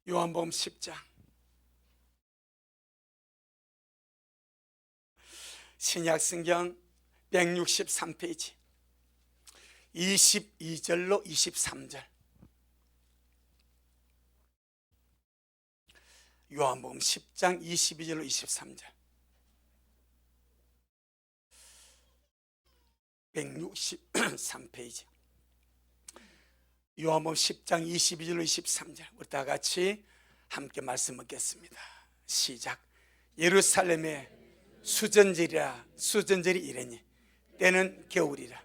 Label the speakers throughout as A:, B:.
A: 요한복음 10장 신약성경 163페이지 22절로 23절. 요한복음 10장 22절로 23절. 163페이지 요한복음 10장 22절로 23절. 우리 다 같이 함께 말씀 듣겠습니다. 시작. 예루살렘에 수전절이 이르니 때는 겨울이라.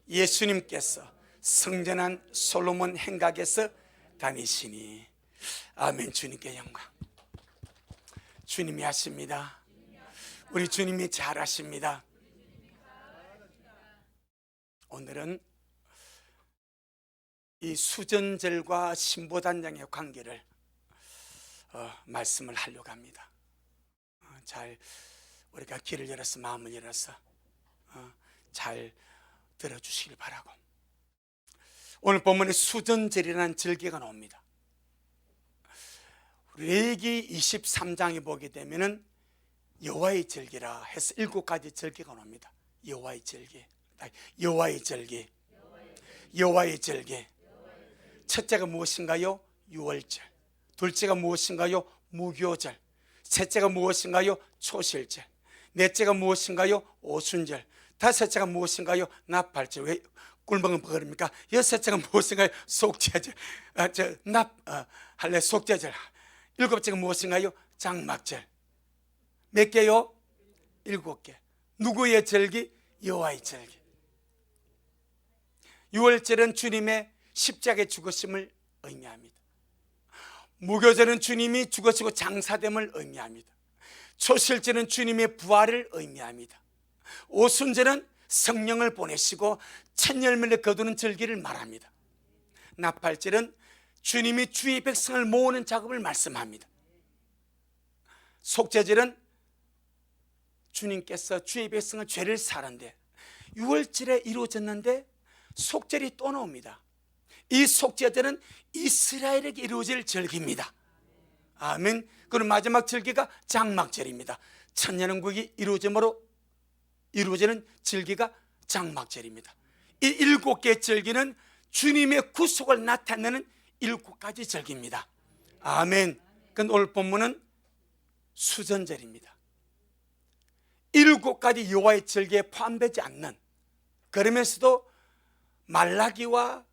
A: 예수님께서 성전한 솔로몬 행각에서 다니시니. 아멘. 주님께 영광. 주님이 하십니다. 우리 주님이 잘하십니다. 오늘은 이 수전절과 신보단장의 관계를 말씀을 하려고 합니다. 잘 우리가 귀를 열어서 마음을 열어서 잘 들어주시길 바라고. 오늘 본문에 수전절이라는 절기가 나옵니다. 레위기 23장에 보게 되면은 여호와의 절기라 해서 7가지 절기가 나옵니다. 여호와의 절기, 여호와의 절기, 여호와의 절기. 첫째가 무엇인가요? 유월절. 둘째가 무엇인가요? 무교절. 셋째가 무엇인가요? 초실절. 넷째가 무엇인가요? 오순절. 다섯째가 무엇인가요? 나팔절. 왜 꿀먹은 버립니까? 여섯째가 무엇인가요? 속죄절. 할례 속죄절. 일곱째가 무엇인가요? 장막절. 몇 개요? 7개. 누구의 절기? 여호와의 절기. 유월절은 주님의 십자가의 죽으심을 의미합니다. 무교절은 주님이 죽으시고 장사됨을 의미합니다. 초실절은 주님의 부활을 의미합니다. 오순절은 성령을 보내시고 첫 열매를 거두는 절기를 말합니다. 나팔절은 주님이 주의 백성을 모으는 작업을 말씀합니다. 속죄절은 주님께서 주의 백성을 죄를 사는데 유월절에 이루어졌는데 속죄절이 또 나옵니다. 이 속죄절은 이스라엘에게 이루어질 절기입니다. 아멘. 그리고 마지막 절기가 장막절입니다. 천년왕국이 이루어지는 절기가 장막절입니다. 이 7개의 절기는 주님의 구속을 나타내는 7가지 절기입니다. 아멘. 그런데 오늘 본문은 수전절입니다. 7가지 여호와의 절기에 포함되지 않는, 그러면서도 말라기와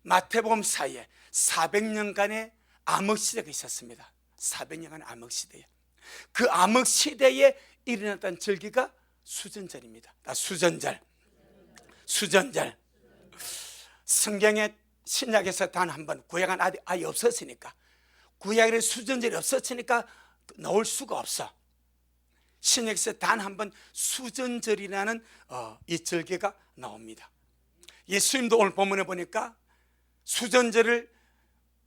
A: 마태복음 사이에 400년간의 암흑시대가 있었습니다. 400년간의 암흑시대에, 그 암흑시대에 일어났던 절기가 수전절입니다. 수전절. 성경에 신약에서 단 한 번, 구약은 아예 없었으니까, 구약에 수전절이 없었으니까 나올 수가 없어. 신약에서 단 한 번 수전절이라는 이 절기가 나옵니다. 예수님도 오늘 본문에 보니까 수전절을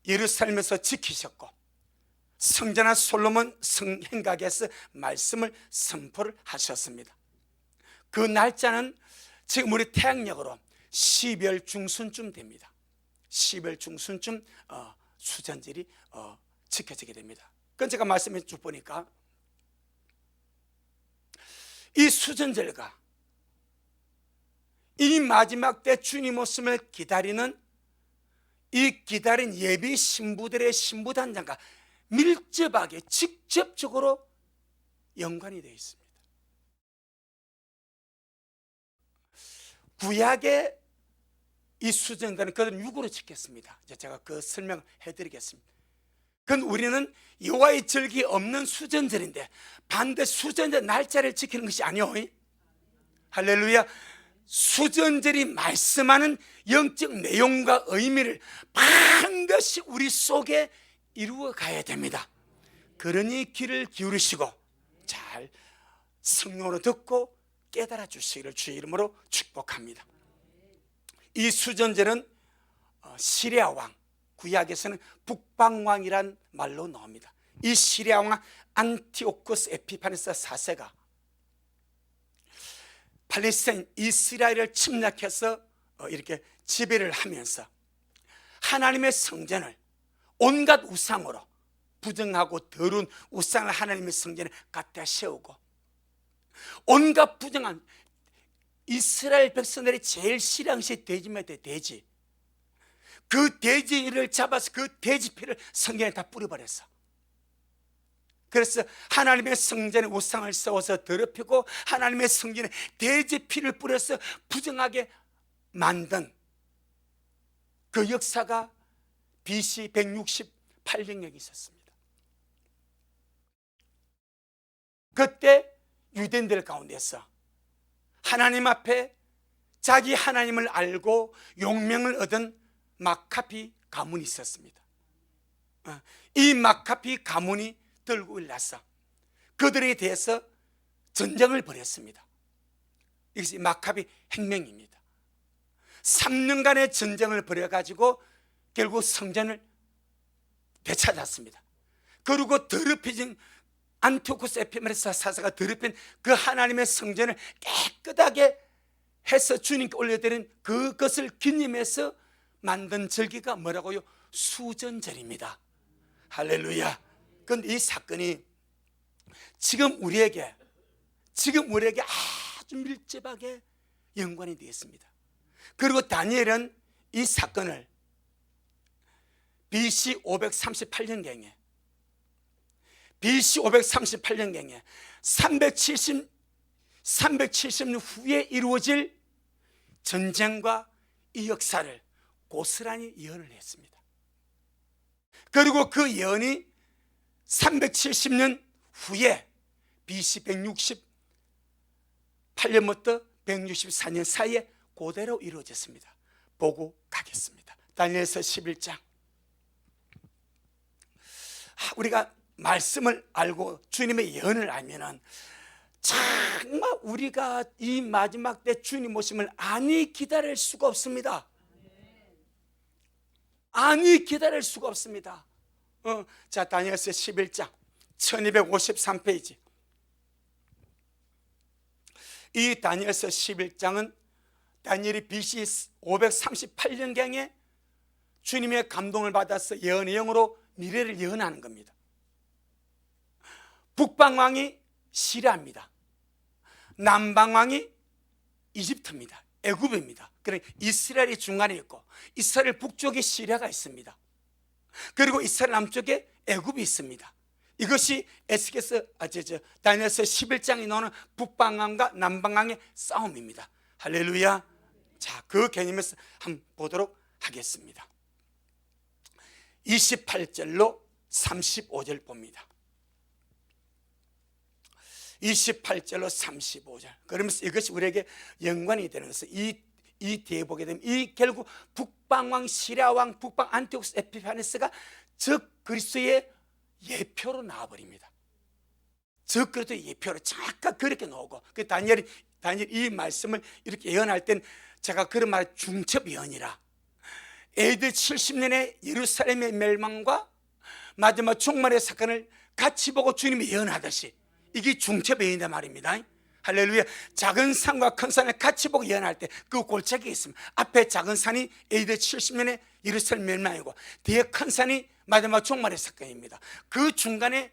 A: 예루살렘에서 지키셨고 성전한 솔로몬 성행각에서 말씀을 선포를 하셨습니다. 그 날짜는 지금 우리 태양력으로 12월 중순쯤 됩니다. 12월 중순쯤 수전절이 지켜지게 됩니다. 그건 제가 말씀해 쭉 보니까 이 수전절과 이 마지막 때 주님 오심을 기다리는 이 기다린 예비 신부들의 신부단장과 밀접하게 직접적으로 연관이 되어 있습니다. 구약의 이 수전들은 그들은 육으로 지켰습니다. 제가 그 설명해 드리겠습니다. 그건 우리는 여호와의 절기 없는 수전절인데 반드시 수전절 날짜를 지키는 것이 아니오. 할렐루야. 수전절이 말씀하는 영적 내용과 의미를 반드시 우리 속에 이루어 가야 됩니다. 그러니 귀를 기울이시고 잘 성령으로 듣고 깨달아 주시기를 주의 이름으로 축복합니다. 이 수전절은 시리아 왕, 구약에서는 북방왕이란 말로 나옵니다. 이 시리아 왕 안티오쿠스 에피파네스 4세가 팔레스타인 이스라엘을 침략해서 이렇게 지배를 하면서 하나님의 성전을 온갖 우상으로 부정하고 더러운 우상을 하나님의 성전에 갖다 세우고, 온갖 부정한 이스라엘 백성들이 제일 싫어하는 것이 돼지입니다. 돼지. 그 돼지를 잡아서 그 돼지 피를 성전에 다 뿌려버렸어. 그래서 하나님의 성전에 우상을 세워서 더럽히고 하나님의 성전에 돼지 피를 뿌려서 부정하게 만든 그 역사가 BC 168년경에 있었습니다. 그때 유대인들 가운데서 하나님 앞에 자기 하나님을 알고 용명을 얻은 마카비 가문이 있었습니다. 이 마카비 가문이 들고 일어나서 그들에 대해서 전쟁을 벌였습니다. 이것이 마카비 혁명입니다. 3년간의 전쟁을 벌여가지고 결국 성전을 되찾았습니다. 그리고 더럽혀진 안티오코스 에피메네스 사사가 더럽힌 그 하나님의 성전을 깨끗하게 해서 주님께 올려드린 그것을 기념해서 만든 절기가 뭐라고요? 수전절입니다. 할렐루야. 그런데 이 사건이 지금 우리에게 아주 밀접하게 연관이 되어 있습니다. 그리고 다니엘은 이 사건을 BC 538년경에 370년 후에 이루어질 전쟁과 이 역사를 고스란히 예언을 했습니다. 그리고 그 예언이 370년 후에 BC 168년부터 164년 사이에 그대로 이루어졌습니다. 보고 가겠습니다. 다니엘서 11장. 우리가 말씀을 알고 주님의 예언을 알면은 정말 우리가 이 마지막 때 주님 오심을 안히 기다릴 수가 없습니다. 안히 기다릴 수가 없습니다. 자, 다니엘서 11장 1253페이지. 이 다니엘서 11장은 다니엘이 BC 538년경에 주님의 감동을 받아서 예언의 영으로 미래를 예언하는 겁니다. 북방왕이 시리아입니다. 남방왕이 이집트입니다. 애굽입니다. 그러니까 이스라엘이 중간에 있고 이스라엘 북쪽에 시리아가 있습니다. 그리고 이스라엘 남쪽에 애굽이 있습니다. 이것이 다니엘서 11장이 나오는 북방왕과 남방왕의 싸움입니다. 할렐루야. 자, 그 개념에서 한번 보도록 하겠습니다. 28절로 35절 봅니다. 28절로 35절. 그러면서 이것이 우리에게 연관이 되는 것은 이 뒤에 보게 되면 이 결국 북방왕 시리아왕 북방 안티오코스 에피파네스가 적 그리스도의 예표로 나와버립니다. 적 그리스도의 예표로 잠깐 그렇게 나오고, 그 다니엘 이 말씀을 이렇게 예언할 땐 제가 그런 말 중첩 예언이라, AD 70년의 예루살렘의 멸망과 마지막 종말의 사건을 같이 보고 주님이 예언하듯이 이게 중첩 예언이란 말입니다. 할렐루야. 작은 산과 큰 산을 같이 보고 예언할 때 그 골짜기가 있습니다. 앞에 작은 산이 AD 70년의 예루살렘 멸망이고 뒤에 큰 산이 마지막 종말의 사건입니다. 그 중간에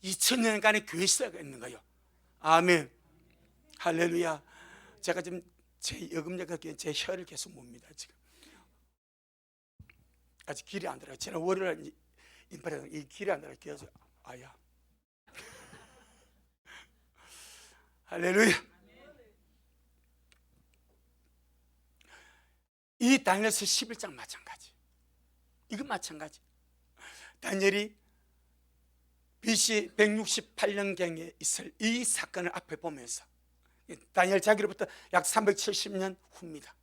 A: 2000년간의 교회 시대가 있는 거예요. 아멘. 할렐루야. 제가 지금 제 여금력하기엔 제 혀를 계속 봅니다. 지금 아직 길이 안 들어가요. 지난 월요일 인파를 이 길이 안 들어가요. 계속 아야. 할렐루야. 이 다니엘서 11장 마찬가지. 이건 마찬가지. 다니엘이 BC 168년경에 있을 이 사건을 앞에 보면서, 다니엘 자기로부터 약 370년 후입니다.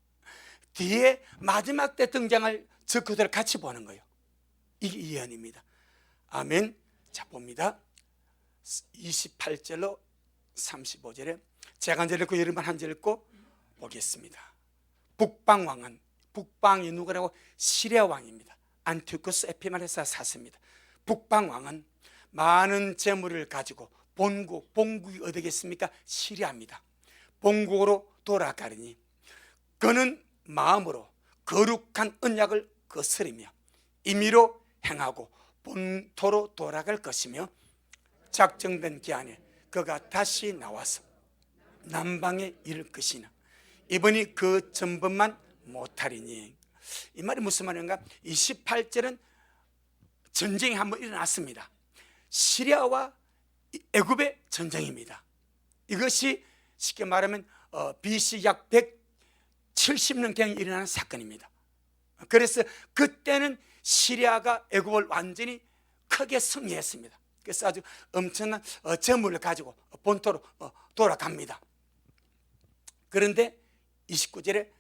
A: 뒤에 마지막 때 등장할 저 그들을 같이 보는 거예요. 이게 예언입니다. 아멘. 자, 봅니다. 28절로 35절에 제가 한 절 읽고 여러분 한 절 읽고 보겠습니다. 북방 왕은, 북방이 누구라고? 시리아 왕입니다. 안티오코스 에피마네스 사세입니다. 북방 왕은 많은 재물을 가지고 본국이 어디겠습니까? 시리아입니다. 본국으로 돌아가리니 그는 마음으로 거룩한 언약을 거스르며 임의로 행하고 본토로 돌아갈 것이며 작정된 기한에 그가 다시 나와서 남방에 이를 것이나 이번이 그 전번만 못하리니. 이 말이 무슨 말인가? 28절은 전쟁이 한번 일어났습니다. 시리아와 애굽의 전쟁입니다. 이것이 쉽게 말하면 BC 약 170년경에 일어나는 사건입니다. 그래서 그때는 시리아가 애굽을 완전히 크게 승리했습니다. 그래서 아주 엄청난 재물을 가지고 본토로 돌아갑니다. 그런데 29절에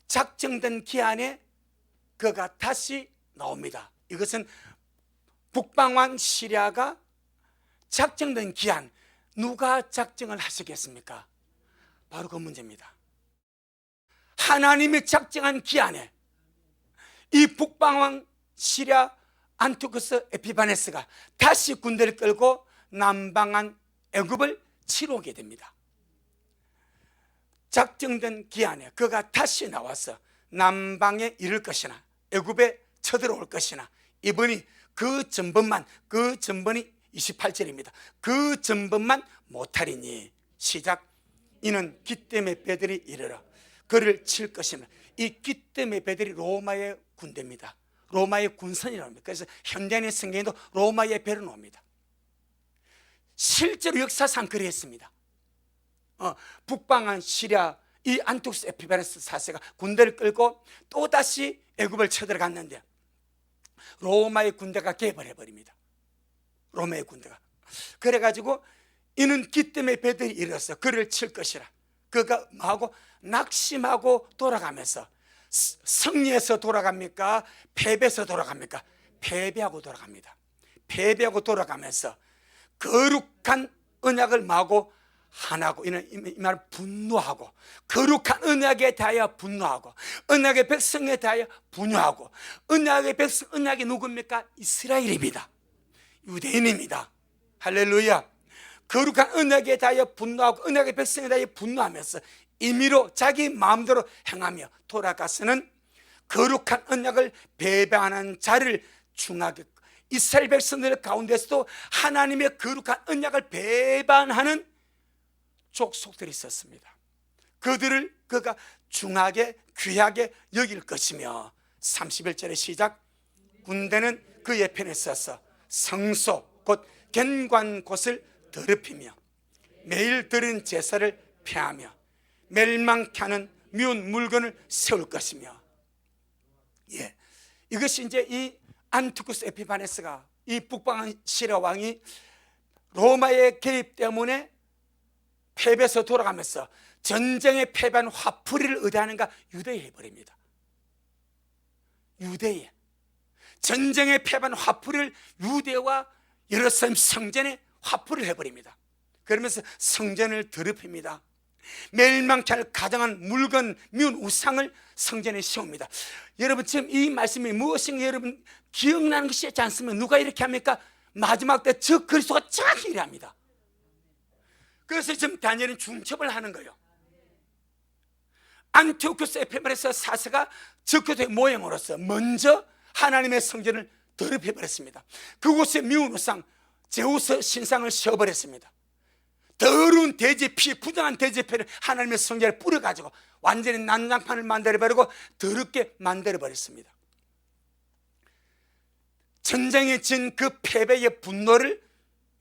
A: 작정된 기한에 그가 다시 나옵니다. 이것은 북방왕 시리아가 작정된 기한, 누가 작정을 하시겠습니까? 바로 그 문제입니다. 하나님이 작정한 기한에 이 북방왕 시리아 안티오쿠스 에피파네스가 다시 군대를 끌고 남방한 애굽을 치러 오게 됩니다. 작정된 기한에 그가 다시 나와서 남방에 이를 것이나 애굽에 쳐들어올 것이나 이번이 그 전번이 28절입니다. 그 전번만 못하리니. 시작. 이는 기띨의 배들이 이르러 그를 칠 것이며. 이 기띨의 배들이 로마의 군대입니다. 로마의 군선이라고 합니다. 그래서 현대인의 성경에도 로마의 배를 나옵니다. 실제로 역사상 그랬습니다. 북방한 시리아 이 안티오쿠스 에피파네스 4세가 군대를 끌고 또다시 애굽을 쳐들어갔는데 로마의 군대가 개입을 해버립니다. 로마의 군대가. 그래가지고 이는 기띨의 배들이 이르러서 그를 칠 것이라. 그가 뭐하고 낙심하고 돌아가면서 승리해서 돌아갑니까? 패배해서 돌아갑니까? 패배하고 돌아갑니다. 패배하고 돌아가면서 거룩한 언약을 마고 하나고, 이 말 분노하고, 거룩한 언약에 대하여 분노하고, 언약의 백성에 대하여 분노하고. 언약의 백성, 언약이 누굽니까? 이스라엘입니다. 유대인입니다. 할렐루야. 거룩한 언약에 대하여 분노하고 언약의 백성에 대하여 분노하면서 임의로 자기 마음대로 행하며 돌아가서는 거룩한 언약을 배반하는 자를 중하게, 이스라엘 백성들 가운데서도 하나님의 거룩한 언약을 배반하는 족속들이 있었습니다. 그들을 그가 중하게 귀하게 여길 것이며. 31절의 시작. 군대는 그의 편에 서서 성소 곧 견고한 곳을 더럽히며 매일 드린 제사를 폐하며 멸망케 하는 미운 물건을 세울 것이며. 이것이 이제 이 안티오쿠스 에피파네스가, 이 북방 시리아 왕이 로마의 개입 때문에 패배해서 돌아가면서 전쟁에 패배한 화풀이를 의뢰하는가? 유대에 해버립니다. 유대에 전쟁에 패배한 화풀이를 유대와 예루살렘 성전에 화풀이를 해버립니다. 그러면서 성전을 더럽힙니다. 멸망케 할 가장한 물건, 미운 우상을 성전에 세웁니다. 여러분, 지금 이 말씀이 무엇인가 여러분 기억나는 것이 있지 않습니까? 누가 이렇게 합니까? 마지막 때 저 그리스도가 정확히 이래합니다. 그래서 지금 다니엘은 중첩을 하는 거예요. 안티오쿠스 에피파네스 4세가 저 그리스도의 모형으로서 먼저 하나님의 성전을 더럽혀버렸습니다. 그곳에 미운 우상 제우스 신상을 세워버렸습니다. 더러운 돼지피, 부정한 돼지피를 하나님의 성전에 뿌려가지고 완전히 난장판을 만들어버리고 더럽게 만들어버렸습니다. 전쟁에 진 그 패배의 분노를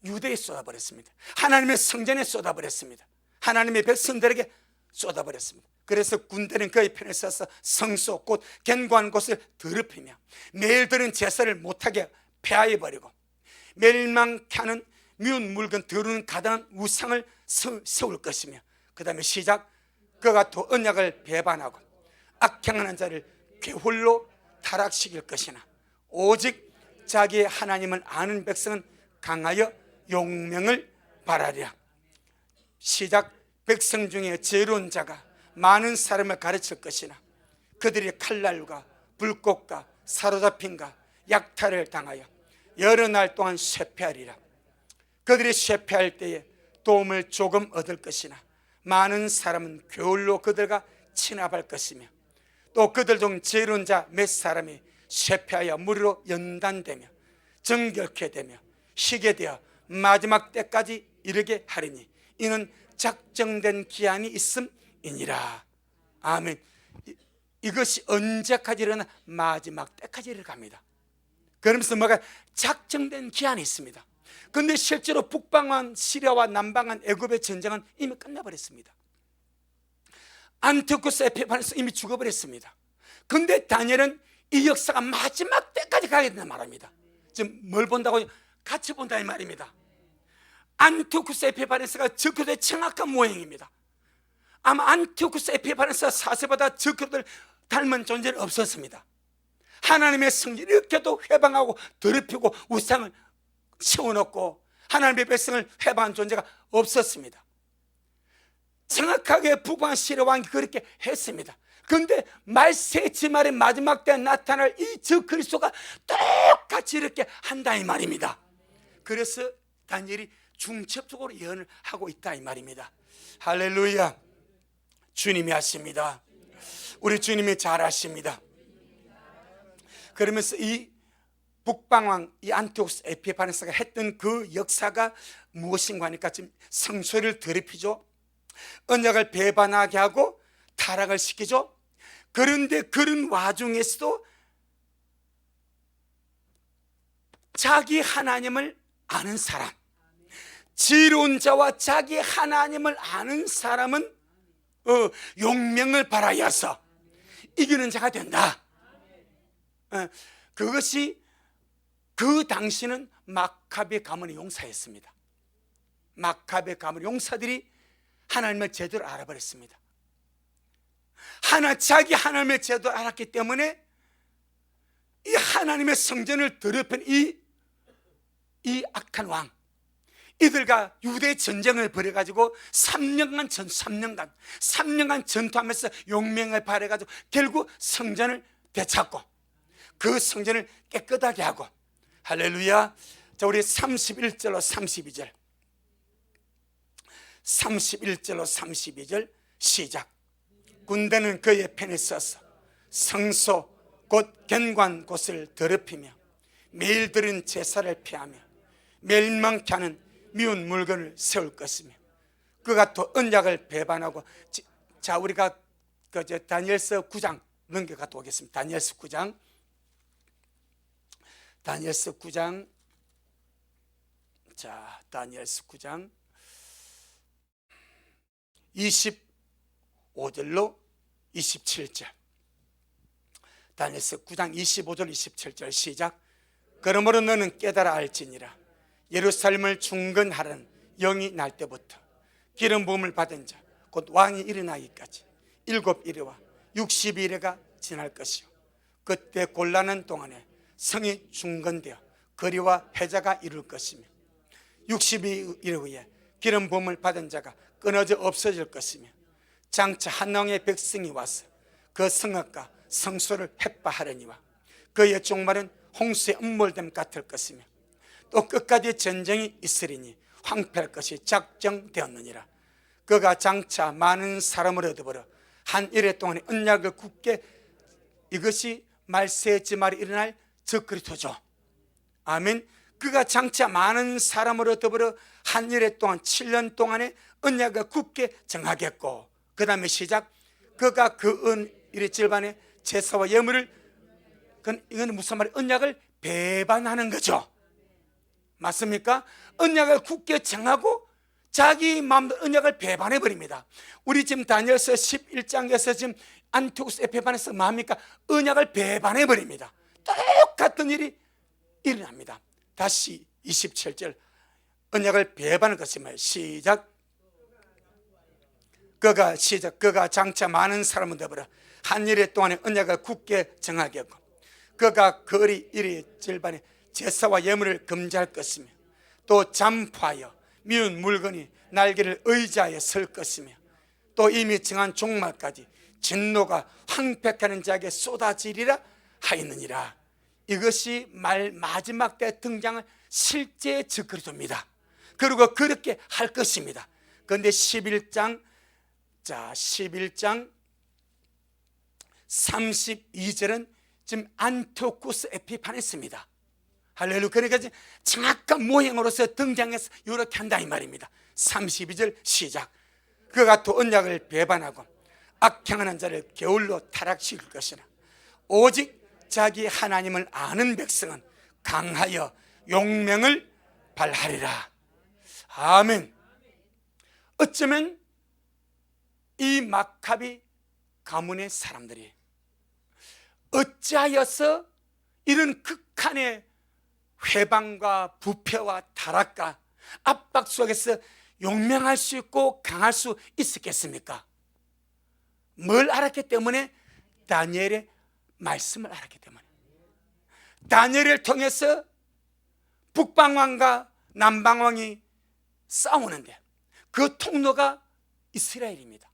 A: 유대에 쏟아버렸습니다. 하나님의 성전에 쏟아버렸습니다. 하나님의 백성들에게 쏟아버렸습니다. 그래서 군대는 그의 편에 서서 성소 곧 견고한 곳을 더럽히며 매일 드는 제사를 못하게 폐하해버리고 멸망케 하는 미운 물건 더러운 가당한 우상을 세울 것이며. 그 다음에 시작. 그가 또 언약을 배반하고 악행하는 자를 괴홀로 타락시킬 것이나 오직 자기의 하나님을 아는 백성은 강하여 용명을 바라리라. 시작. 백성 중에 지혜로운 자가 많은 사람을 가르칠 것이나 그들이 칼날과 불꽃과 사로잡힘과 약탈을 당하여 여러 날 동안 쇠폐하리라. 그들이 쇠폐할 때에 도움을 조금 얻을 것이나 많은 사람은 괴울로 그들과 친합할 것이며 또 그들 중 지혜로운 자 몇 사람이 쇠폐하여 무리로 연단되며 정결케 되며 쉬게 되어 마지막 때까지 이르게 하리니 이는 작정된 기한이 있음이니라. 아멘. 이것이 언제까지 일어나? 마지막 때까지 일어갑니다. 그러면서 뭐가 작정된 기한이 있습니다. 그런데 실제로 북방한 시리아와 남방한 애굽의 전쟁은 이미 끝나버렸습니다. 안티오쿠스 에피파네스 이미 죽어버렸습니다. 그런데 다니엘은 이 역사가 마지막 때까지 가게 된단 말입니다. 지금 뭘 본다고? 같이 본다 이 말입니다. 안티오쿠스 에피파네스가 적그리스도의 정확한 모형입니다. 아마 안티오쿠스 에피파네스가 사세보다 적그리스도를 닮은 존재는 없었습니다. 하나님의 성전을 이렇게도 회방하고 더럽히고 우상을 세워놓고 하나님의 백성을 회방한 존재가 없었습니다. 정확하게 북방 시리아 왕이 그렇게 했습니다. 그런데 말세지말의 마지막 때에 나타날 이 적그리스도가 똑같이 이렇게 한다 이 말입니다. 그래서 다니엘이 중첩적으로 예언을 하고 있다 이 말입니다. 할렐루야. 주님이 하십니다. 우리 주님이 잘하십니다. 그러면서 이 북방왕 이 안티오쿠스 에피파네스가 했던 그 역사가 무엇인가 하니까 지금 성소를 더럽히죠. 언약을 배반하게 하고 타락을 시키죠. 그런데 그런 와중에서도 자기 하나님을 아는 사람, 지혜로운 자와 자기 하나님을 아는 사람은 용명을 발하여서 이기는 자가 된다. 그것이 그 당시는 마카베 가문의 용사였습니다. 마카베 가문의 용사들이 하나님을 제대로 알아버렸습니다. 자기 하나님의 제대로 알았기 때문에 이 하나님의 성전을 더럽힌 이 악한 왕, 이들과 유대 전쟁을 벌여가지고 3년간 전투하면서 용맹을 발해가지고 결국 성전을 되찾고 그 성전을 깨끗하게 하고, 할렐루야. 자, 우리 31절로 32절 31절로 32절 시작. 군대는 그의 편에 서서 성소 곧 견관 곳을 더럽히며 매일 드린 제사를 피하며 멸망케 하는 미운 물건을 세울 것이며 그가 또 언약을 배반하고. 자, 우리가 다니엘서 9장 넘겨가도 오겠습니다. 다니엘서 9장 자, 다니엘서 9장 25절로 27절. 다니엘서 9장 25절 27절 시작. 그러므로 너는 깨달아 알지니라. 예루살렘을 중건하라는 영이 날 때부터 기름 부음을 받은 자 곧 왕이 일어나기까지 7일과 60일에가 지날 것이요 그때 곤란한 동안에 성이 중건되어 거리와 회자가 이룰 것이며 60일 후에 기름 부음을 받은 자가 끊어져 없어질 것이며 장차 한 왕의 백성이 와서 그 성읍과 성소를 해파하려니와 그의 종말은 홍수의 음몰됨 같을 것이며 또 끝까지 전쟁이 있으리니 황폐할 것이 작정되었느니라. 그가 장차 많은 사람을 얻어버려 한 일해 동안에 언약을 굳게. 이것이 말세지말이 일어날 적그리스도죠. 아멘. 그가 장차 많은 사람을 얻어버려 한 일해 동안 7년 동안에 언약을 굳게 정하겠고, 그 다음에 시작. 그가 그 일의 절반에 제사와 예물을. 이건 무슨 말이에요? 언약을 배반하는 거죠. 맞습니까? 언약을 굳게 정하고 자기 마음대로 언약을 배반해버립니다. 우리 지금 다니엘서 11장에서 지금 안티오쿠스 에피파네스가 뭡니까? 언약을 배반해버립니다. 똑같은 일이 일어납니다. 다시 27절 언약을 배반할 것이며 시작. 그가 장차 많은 사람을 더불어 한 일해 동안에 언약을 굳게 정하겠고 그가 거리 일의 절반에 제사와 예물을 금지할 것이며 또 잠파하여 미운 물건이 날개를 의지하여 설 것이며 또 이미 정한 종말까지 진노가 황폐하는 자에게 쏟아지리라 하였느니라. 이것이 마지막 때 등장할 실제 적그리스도입니다. 그리고 그렇게 할 것입니다. 그런데 11장 32절은 지금 안티오쿠스 에피파네스입니다. 할렐루야. 그러니까 정확한 모형으로서 등장해서 이렇게 한다 이 말입니다. 32절 시작. 그가 또 언약을 배반하고 악행하는 자를 게을로 타락시킬 것이라. 오직 자기 하나님을 아는 백성은 강하여 용맹을 발하리라. 아멘. 어쩌면 이 마카비 가문의 사람들이 어찌하여서 이런 극한의 회방과 부패와 타락과 압박 속에서 용맹할 수 있고 강할 수 있었겠습니까? 뭘 알았기 때문에? 다니엘의 말씀을 알았기 때문에. 다니엘을 통해서 북방왕과 남방왕이 싸우는데 그 통로가 이스라엘입니다.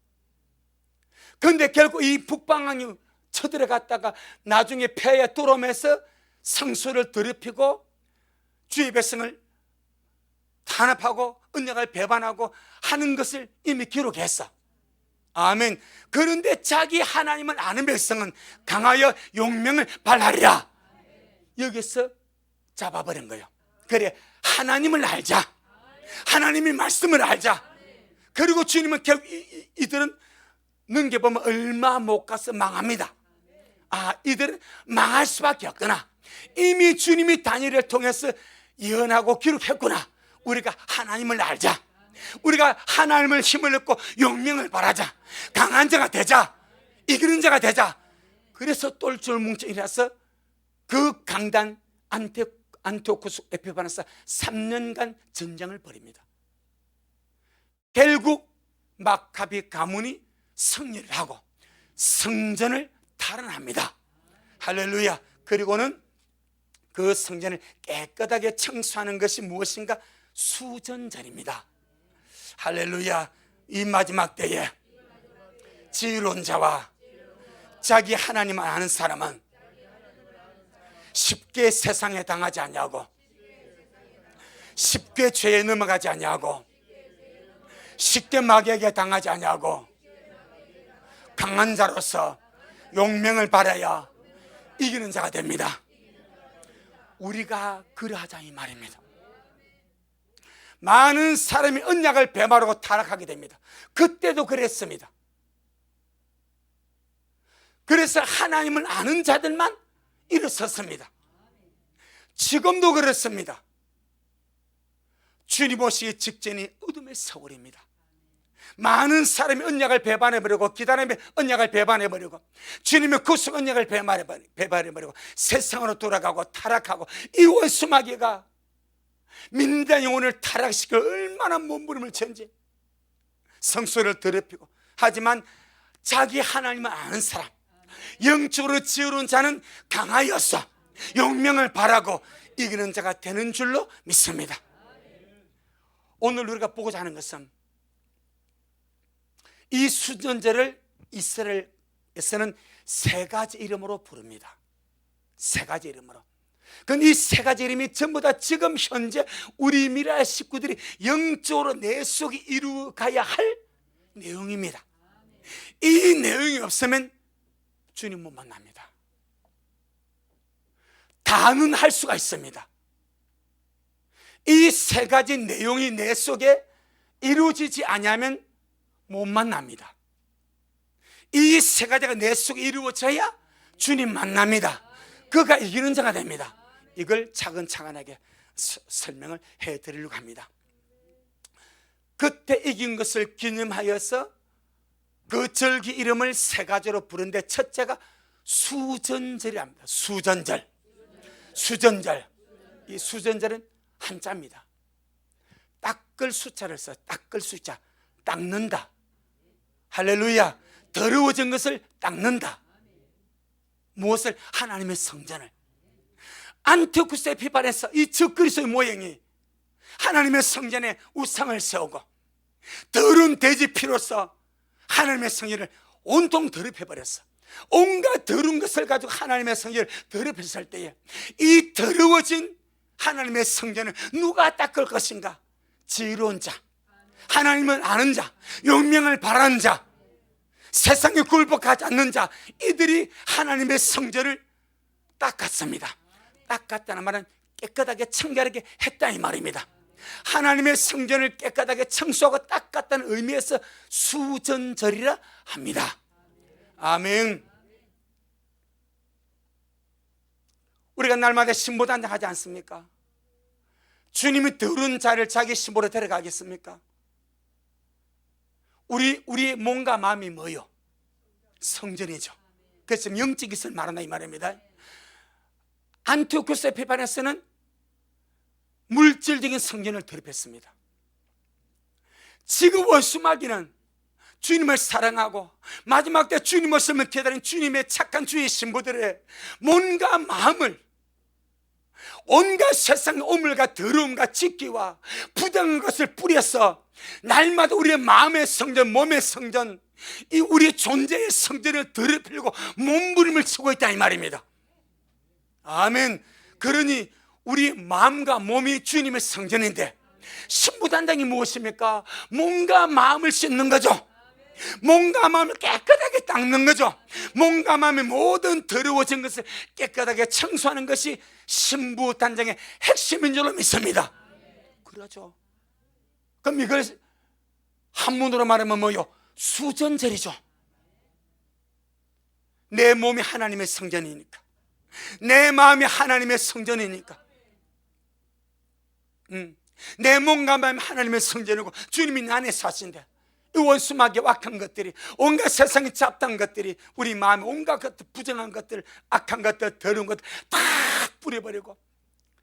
A: 그런데 결국 이 북방왕이 쳐들어갔다가 나중에 폐에 뚫어매서 성소를 더럽히고 주의 백성을 탄압하고 언약을 배반하고 하는 것을 이미 기록했어. 아멘. 그런데 자기 하나님을 아는 백성은 강하여 용맹을 발하리라. 여기서 잡아버린 거예요. 그래, 하나님을 알자. 하나님의 말씀을 알자. 그리고 주님은 결국 이들은 넘겨보면 얼마 못 가서 망합니다. 아, 이들은 망할 수밖에 없구나. 이미 주님이 다니엘을 통해서 예언하고 기록했구나. 우리가 하나님을 알자. 우리가 하나님을 힘을 얻고 용맹을 발하자. 강한 자가 되자. 이기는 자가 되자. 그래서 똘똘뭉쳐일어서 그 강단 안티오쿠스 에피파네스가 3년간 전쟁을 벌입니다. 결국 마카비 가문이 승리를 하고 성전을 탈환합니다. 할렐루야. 그리고는 그 성전을 깨끗하게 청소하는 것이 무엇인가? 수전절입니다. 할렐루야. 이 마지막 때에 지혜로운 자와 자기 하나님을 아는 사람은 쉽게 세상에 당하지 아니하고 쉽게 죄에 넘어가지 아니하고 쉽게 마귀에게 당하지 아니하고 강한 자로서 용맹을 발하여 이기는 자가 됩니다. 우리가 그러하자 이 말입니다. 많은 사람이 언약을 배반하고 타락하게 됩니다. 그때도 그랬습니다. 그래서 하나님을 아는 자들만 일어섰습니다. 지금도 그렇습니다. 주님 오시기 직전이 어둠의 세월입니다. 많은 사람이 언약을 배반해버리고 기다림의 언약을 배반해버리고 주님의 구속 언약을 배반해버리고 세상으로 돌아가고 타락하고 이 원수마귀가 민다 영혼을 타락시켜 얼마나 몸부림을 쳤는지 성소를 더럽히고. 하지만 자기 하나님을 아는 사람, 영적으로 지혜로운 자는 강하여서 용명을 바라고 이기는 자가 되는 줄로 믿습니다. 오늘 우리가 보고자 하는 것은 이 수전제를 이스라엘에서는 세 가지 이름으로 부릅니다. 세 가지 이름으로. 그런데 이 세 가지 이름이 전부 다 지금 현재 우리 미라 식구들이 영적으로 내 속에 이루어가야 할 내용입니다. 이 내용이 없으면 주님 못 만납니다. 다는 할 수가 있습니다. 이 세 가지 내용이 내 속에 이루어지지 않으면 못 만납니다. 이 세 가지가 내 속에 이루어져야 주님 만납니다. 그가 이기는 자가 됩니다. 이걸 차근차근하게 설명을 해드리려고 합니다. 그때 이긴 것을 기념하여서 그 절기 이름을 세 가지로 부르는데 첫째가 수전절이랍니다. 수전절. 이 수전절은 한자입니다. 닦을 숫자를 써. 닦을 숫자. 닦는다. 할렐루야. 더러워진 것을 닦는다. 무엇을? 하나님의 성전을. 안티오쿠스 에피파네스 이 적그리스도의 모형이 하나님의 성전에 우상을 세우고 더러운 돼지 피로써 하나님의 성전을 온통 더럽혀버렸어. 온갖 더러운 것을 가지고 하나님의 성전을 더럽혔을 때에 이 더러워진 하나님의 성전을 누가 닦을 것인가? 지혜로운 자, 하나님을 아는 자, 용명을 바라는 자, 세상에 굴복하지 않는 자, 이들이 하나님의 성전을 닦았습니다. 닦았다는 말은 깨끗하게 청결하게 했다 이 말입니다. 하나님의 성전을 깨끗하게 청소하고 닦았다는 의미에서 수전절이라 합니다. 아멘. 우리가 날마다 신부단장 하지 않습니까? 주님이 더러운 자를 자기 신부로 데려가겠습니까? 우리 몸과 마음이 뭐요? 성전이죠. 그래서 영적 것을 말한다 이 말입니다. 안티오코스 에피파네스는 물질적인 성전을 더럽혔습니다. 지금 원수마귀는 주님을 사랑하고 마지막 때 주님 오심을 기다린 주님의 착한 주의 신부들의 몸과 마음을 온갖 세상의 오물과 더러움과 짓기와 부당한 것을 뿌려서 날마다 우리의 마음의 성전, 몸의 성전, 이 우리 존재의 성전을 더럽히려고 몸부림을 치고 있다 이 말입니다. 아멘. 그러니 우리 마음과 몸이 주님의 성전인데 신부단장이 무엇입니까? 몸과 마음을 씻는 거죠. 몸과 마음을 깨끗하게 닦는 거죠. 몸과 마음의 모든 더러워진 것을 깨끗하게 청소하는 것이 신부단장의 핵심인 줄로 믿습니다. 그러죠. 그럼 이걸 한문으로 말하면 뭐요? 수전절이죠. 내 몸이 하나님의 성전이니까, 내 마음이 하나님의 성전이니까, 내 몸과 마음이 하나님의 성전이고 주님이 내 안에 사신데 이 원수마귀 악한 것들이, 온갖 세상의 잡다한 것들이 우리 마음에 온갖 것들, 부정한 것들, 악한 것들, 더러운 것들 다 뿌려버리고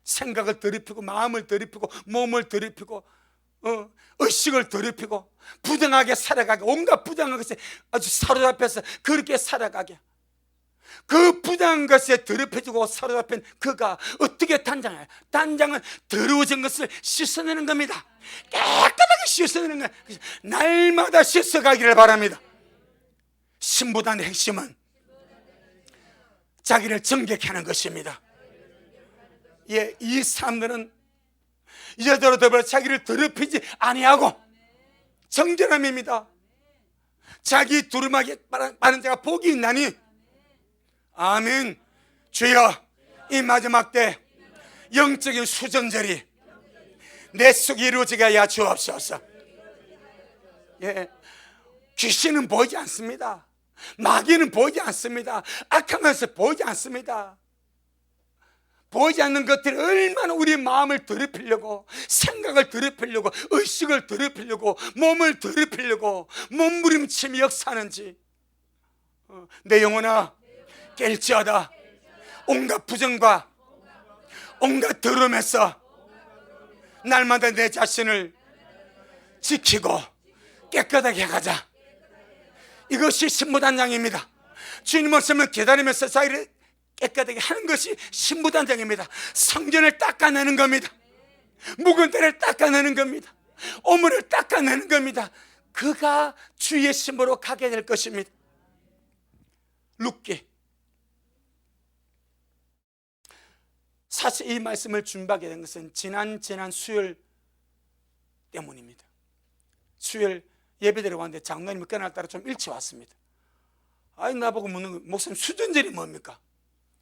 A: 생각을 더럽히고 마음을 더럽히고 몸을 더럽히고 의식을 더럽히고 부정하게 살아가게, 온갖 부정한 것에 아주 사로잡혀서 그렇게 살아가게, 그 부정한 것에 더럽혀지고 사로잡힌 그가 어떻게 단장해요? 단장은 더러워진 것을 씻어내는 겁니다. 깨끗하게 씻어내는 거예요. 날마다 씻어가기를 바랍니다. 신부단의 핵심은 자기를 정결케 하는 것입니다. 예, 이 사람들은 이제대로 더불어 자기를 더럽히지 아니하고 정결함입니다. 자기 두루마기 빠른 자가 복이 있나니. 아멘. 주여, 이 마지막 때 영적인 수전절이 내 속에 이루어지게 하여 주옵소서. 예, 귀신은 보이지 않습니다. 마귀는 보이지 않습니다. 악한 것을 보이지 않습니다. 보이지 않는 것들이 얼마나 우리 마음을 더럽히려고, 생각을 더럽히려고, 의식을 더럽히려고, 몸을 더럽히려고 몸부림치며 역사하는지. 내 영혼아, 깰지어다. 온갖 부정과 온갖 더러움에서 날마다 내 자신을 지키고 깨끗하게 해가자. 이것이 신부단장입니다. 주님 말씀을 기다리면서 자기를 깨끗하게 하는 것이 신부단장입니다. 성전을 닦아내는 겁니다. 묵은 때를 닦아내는 겁니다. 오물을 닦아내는 겁니다. 그가 주의 신부로 가게 될 것입니다. 룻기. 사실 이 말씀을 준비하게 된 것은 지난 수요일 때문입니다. 수요일 예배드리고 왔는데 장로님이 그날따라 좀 일찍 왔습니다. 아니, 나보고 묻는 거, 목사님 수전절이 뭡니까?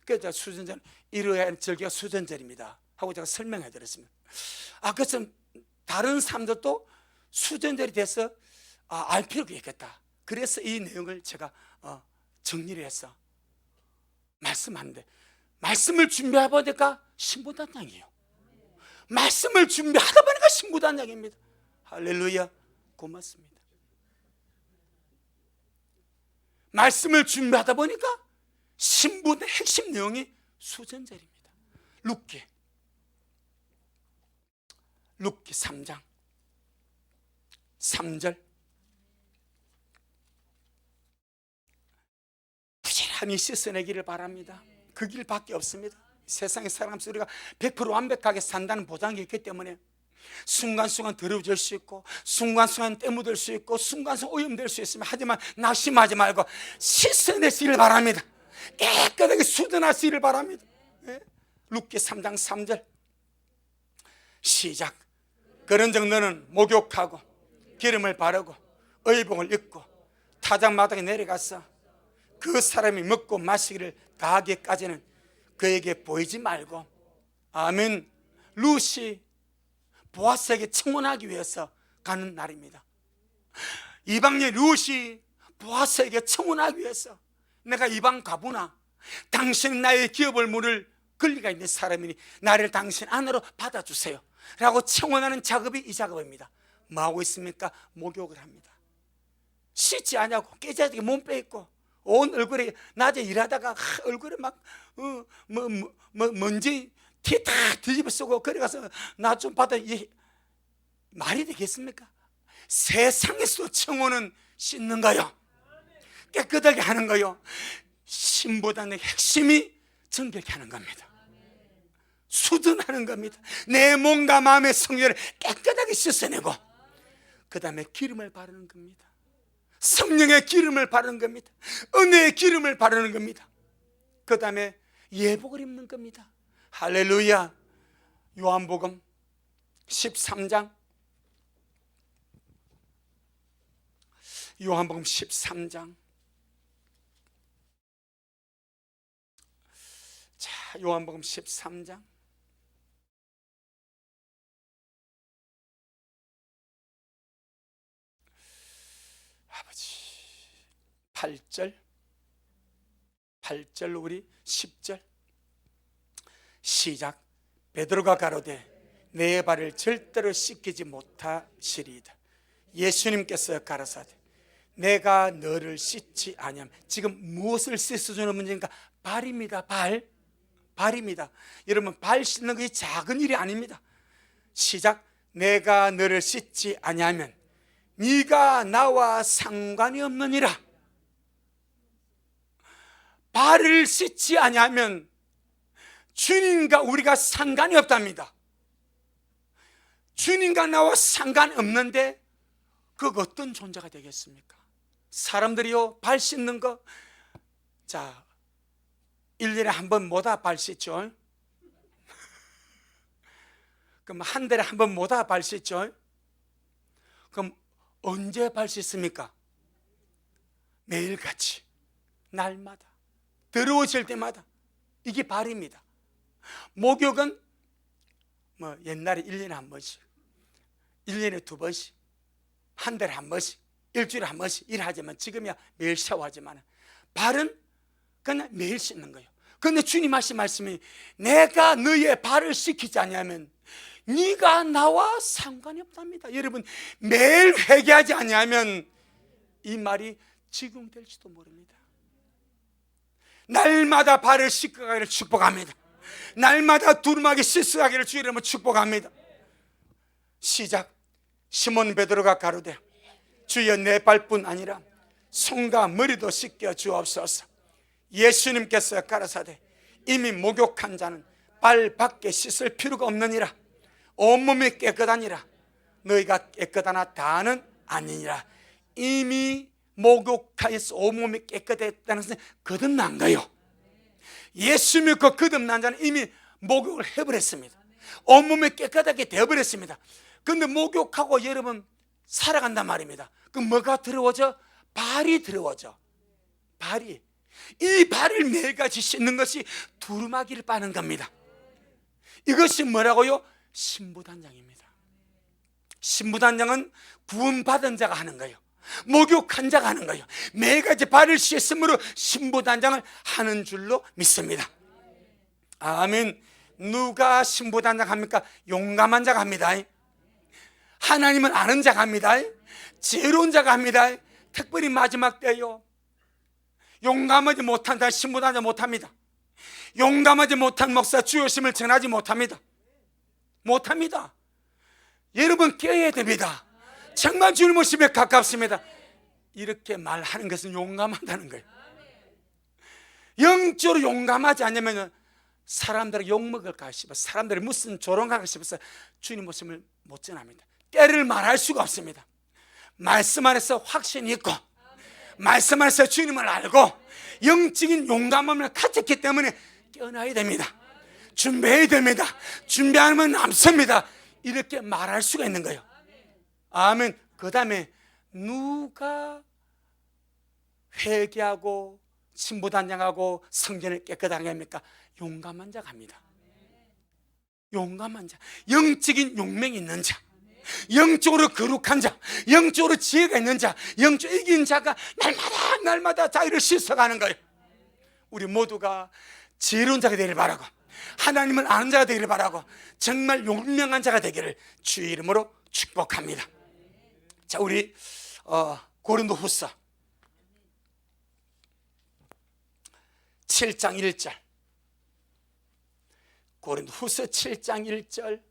A: 그래서 제가 수전절, 일요일 절기가 수전절입니다 하고 제가 설명해 드렸습니다. 그것은 다른 사람들도 수전절이 돼서 알 필요가 있겠다. 그래서 이 내용을 제가 정리를 해서 말씀하는데, 말씀을 준비해 보니까 신부단장이에요. 말씀을 준비하다 보니까 신부단장입니다. 할렐루야, 고맙습니다. 말씀을 준비하다 보니까 신부의 핵심 내용이 수전절입니다. 룻기 3장 3절. 부지런히 씻어내기를 바랍니다. 그 길밖에 없습니다. 세상에 살아가면서 우리가 100% 완벽하게 산다는 보장이 있기 때문에 순간순간 더러워질 수 있고, 순간순간 때묻을 수 있고, 순간순간 오염될 수 있으면, 하지만 낙심하지 말고 씻어내시길 바랍니다. 깨끗하게 수전하시기를 바랍니다. 예? 룻기 3장 3절 시작. 그런즉 너는 목욕하고 기름을 바르고 의복을 입고 타작마당에 내려가서 그 사람이 먹고 마시기를 다 하기까지는 그에게 보이지 말고 아멘. 룻이 보아스에게 청혼하기 위해서 가는 날입니다. 이방인 룻이 보아스에게 청혼하기 위해서, 내가 이방 가보나 당신은 나의 기업을 물을 권리가 있는 사람이니 나를 당신 안으로 받아주세요 라고 청혼하는 작업이 이 작업입니다. 뭐하고 있습니까? 목욕을 합니다. 씻지 않냐고 깨자지게 몸 빼입고 온 얼굴에, 낮에 일하다가 얼굴에 막 먼지 티 다 뒤집어 쓰고 그래 가서 나 좀 받아, 이게 말이 되겠습니까? 세상에서 청혼은 씻는 거요, 깨끗하게 하는 거요. 신부단의 핵심이 정결케 하는 겁니다. 수둔하는 겁니다. 내 몸과 마음의 성결을 깨끗하게 씻어내고 그 다음에 기름을 바르는 겁니다. 성령의 기름을 바르는 겁니다. 은혜의 기름을 바르는 겁니다. 그 다음에 예복을 입는 겁니다. 할렐루야. 요한복음 13장, 요한복음 13장. 자, 요한복음 13장 아버지 8절 우리 10절 시작. 베드로가 가로되 내 발을 절대로 씻기지 못하시리이다. 예수님께서 가라사대 내가 너를 씻지 아니하면, 지금 무엇을 씻어주는 문제인가? 발입니다. 발입니다. 여러분, 발 씻는 것이 작은 일이 아닙니다. 시작. 내가 너를 씻지 아니하면 네가 나와 상관이 없느니라. 발을 씻지 아니하면 주님과 우리가 상관이 없답니다. 주님과 나와 상관없는데 그 어떤 존재가 되겠습니까? 사람들이요, 발 씻는 거, 자, 1년에 한 번 뭐다 발 씻죠? 그럼 한 달에 한 번 뭐다 발 씻죠? 그럼 언제 발 씻습니까? 매일같이, 날마다, 더러워질 때마다. 이게 발입니다. 목욕은 뭐 옛날에 1년에 한 번씩, 1년에 2번씩, 한 달에 한 번씩, 일주일에 한 번씩 일하지만, 지금이야 매일 샤워하지만 발은 그냥 매일 씻는 거예요. 그런데 주님 하신 말씀이 내가 너의 발을 씻기지 않으면 네가 나와 상관이 없답니다. 여러분, 매일 회개하지 않으면 이 말이 적용될지도 모릅니다. 날마다 발을 씻어가기를 축복합니다. 날마다 두루마기 씻어가기를 주의 이름으로 축복합니다. 시작. 시몬 베드로가 가로되 주여 내 발뿐 아니라 손과 머리도 씻겨 주옵소서. 예수님께서 가라사대 이미 목욕한 자는 발밖에 씻을 필요가 없느니라. 온몸이 깨끗하니라. 너희가 깨끗하나 다는 아니니라. 이미 목욕하여서 온몸이 깨끗했다는 것은 거듭난 거요. 예수 믿고 거듭난 자는 이미 목욕을 해버렸습니다. 온몸이 깨끗하게 되어버렸습니다. 그런데 목욕하고 여러분 살아간단 말입니다. 그럼 뭐가 더러워져? 발이 더러워져. 발이. 이 발을 매일같이 씻는 것이 두루마기를 빠는 겁니다. 이것이 뭐라고요? 신부단장입니다. 신부단장은 구원받은 자가 하는 거예요. 목욕한 자가 하는 거예요. 매일같이 발을 씻음으로 신부단장을 하는 줄로 믿습니다. 아멘. 누가 신부단장 합니까? 용감한 자가 합니다. 하나님은 아는 자가 합니다. 지혜로운 자가 합니다. 특별히 마지막 때요, 용감하지 못한 자 신부단장 못합니다. 용감하지 못한 목사 주여심을 전하지 못합니다. 못합니다. 여러분 깨어야 됩니다. 정말 주님 오심에 가깝습니다. 이렇게 말하는 것은 용감하다는 거예요. 영적으로 용감하지 않으면 사람들이 욕먹을까 싶어서, 사람들이 무슨 조롱할까 싶어서 주님 오심을 못 전합니다. 깨를 말할 수가 없습니다. 말씀 안에서 확신이 있고 말씀 안에서 주님을 알고 영적인 용감함을 가졌기 때문에 깨어나야 됩니다. 준비해야 됩니다. 준비하면 남습니다. 이렇게 말할 수가 있는 거예요. 아멘. 그 다음에 누가 회개하고 신부단장하고 성전을 깨끗하게 합니까? 용감한 자가 합니다. 용감한 자, 영적인 용맹이 있는 자, 영적으로 거룩한 자, 영적으로 지혜가 있는 자, 영적으로 이긴 자가 날마다 자기를 씻어가는 거예요. 우리 모두가 지혜로운 자가 되기를 바라고, 하나님을 아는 자가 되기를 바라고, 정말 용맹한 자가 되기를 주의 이름으로 축복합니다. 자, 우리 고린도후서 7장 1절, 고린도후서 7장 1절,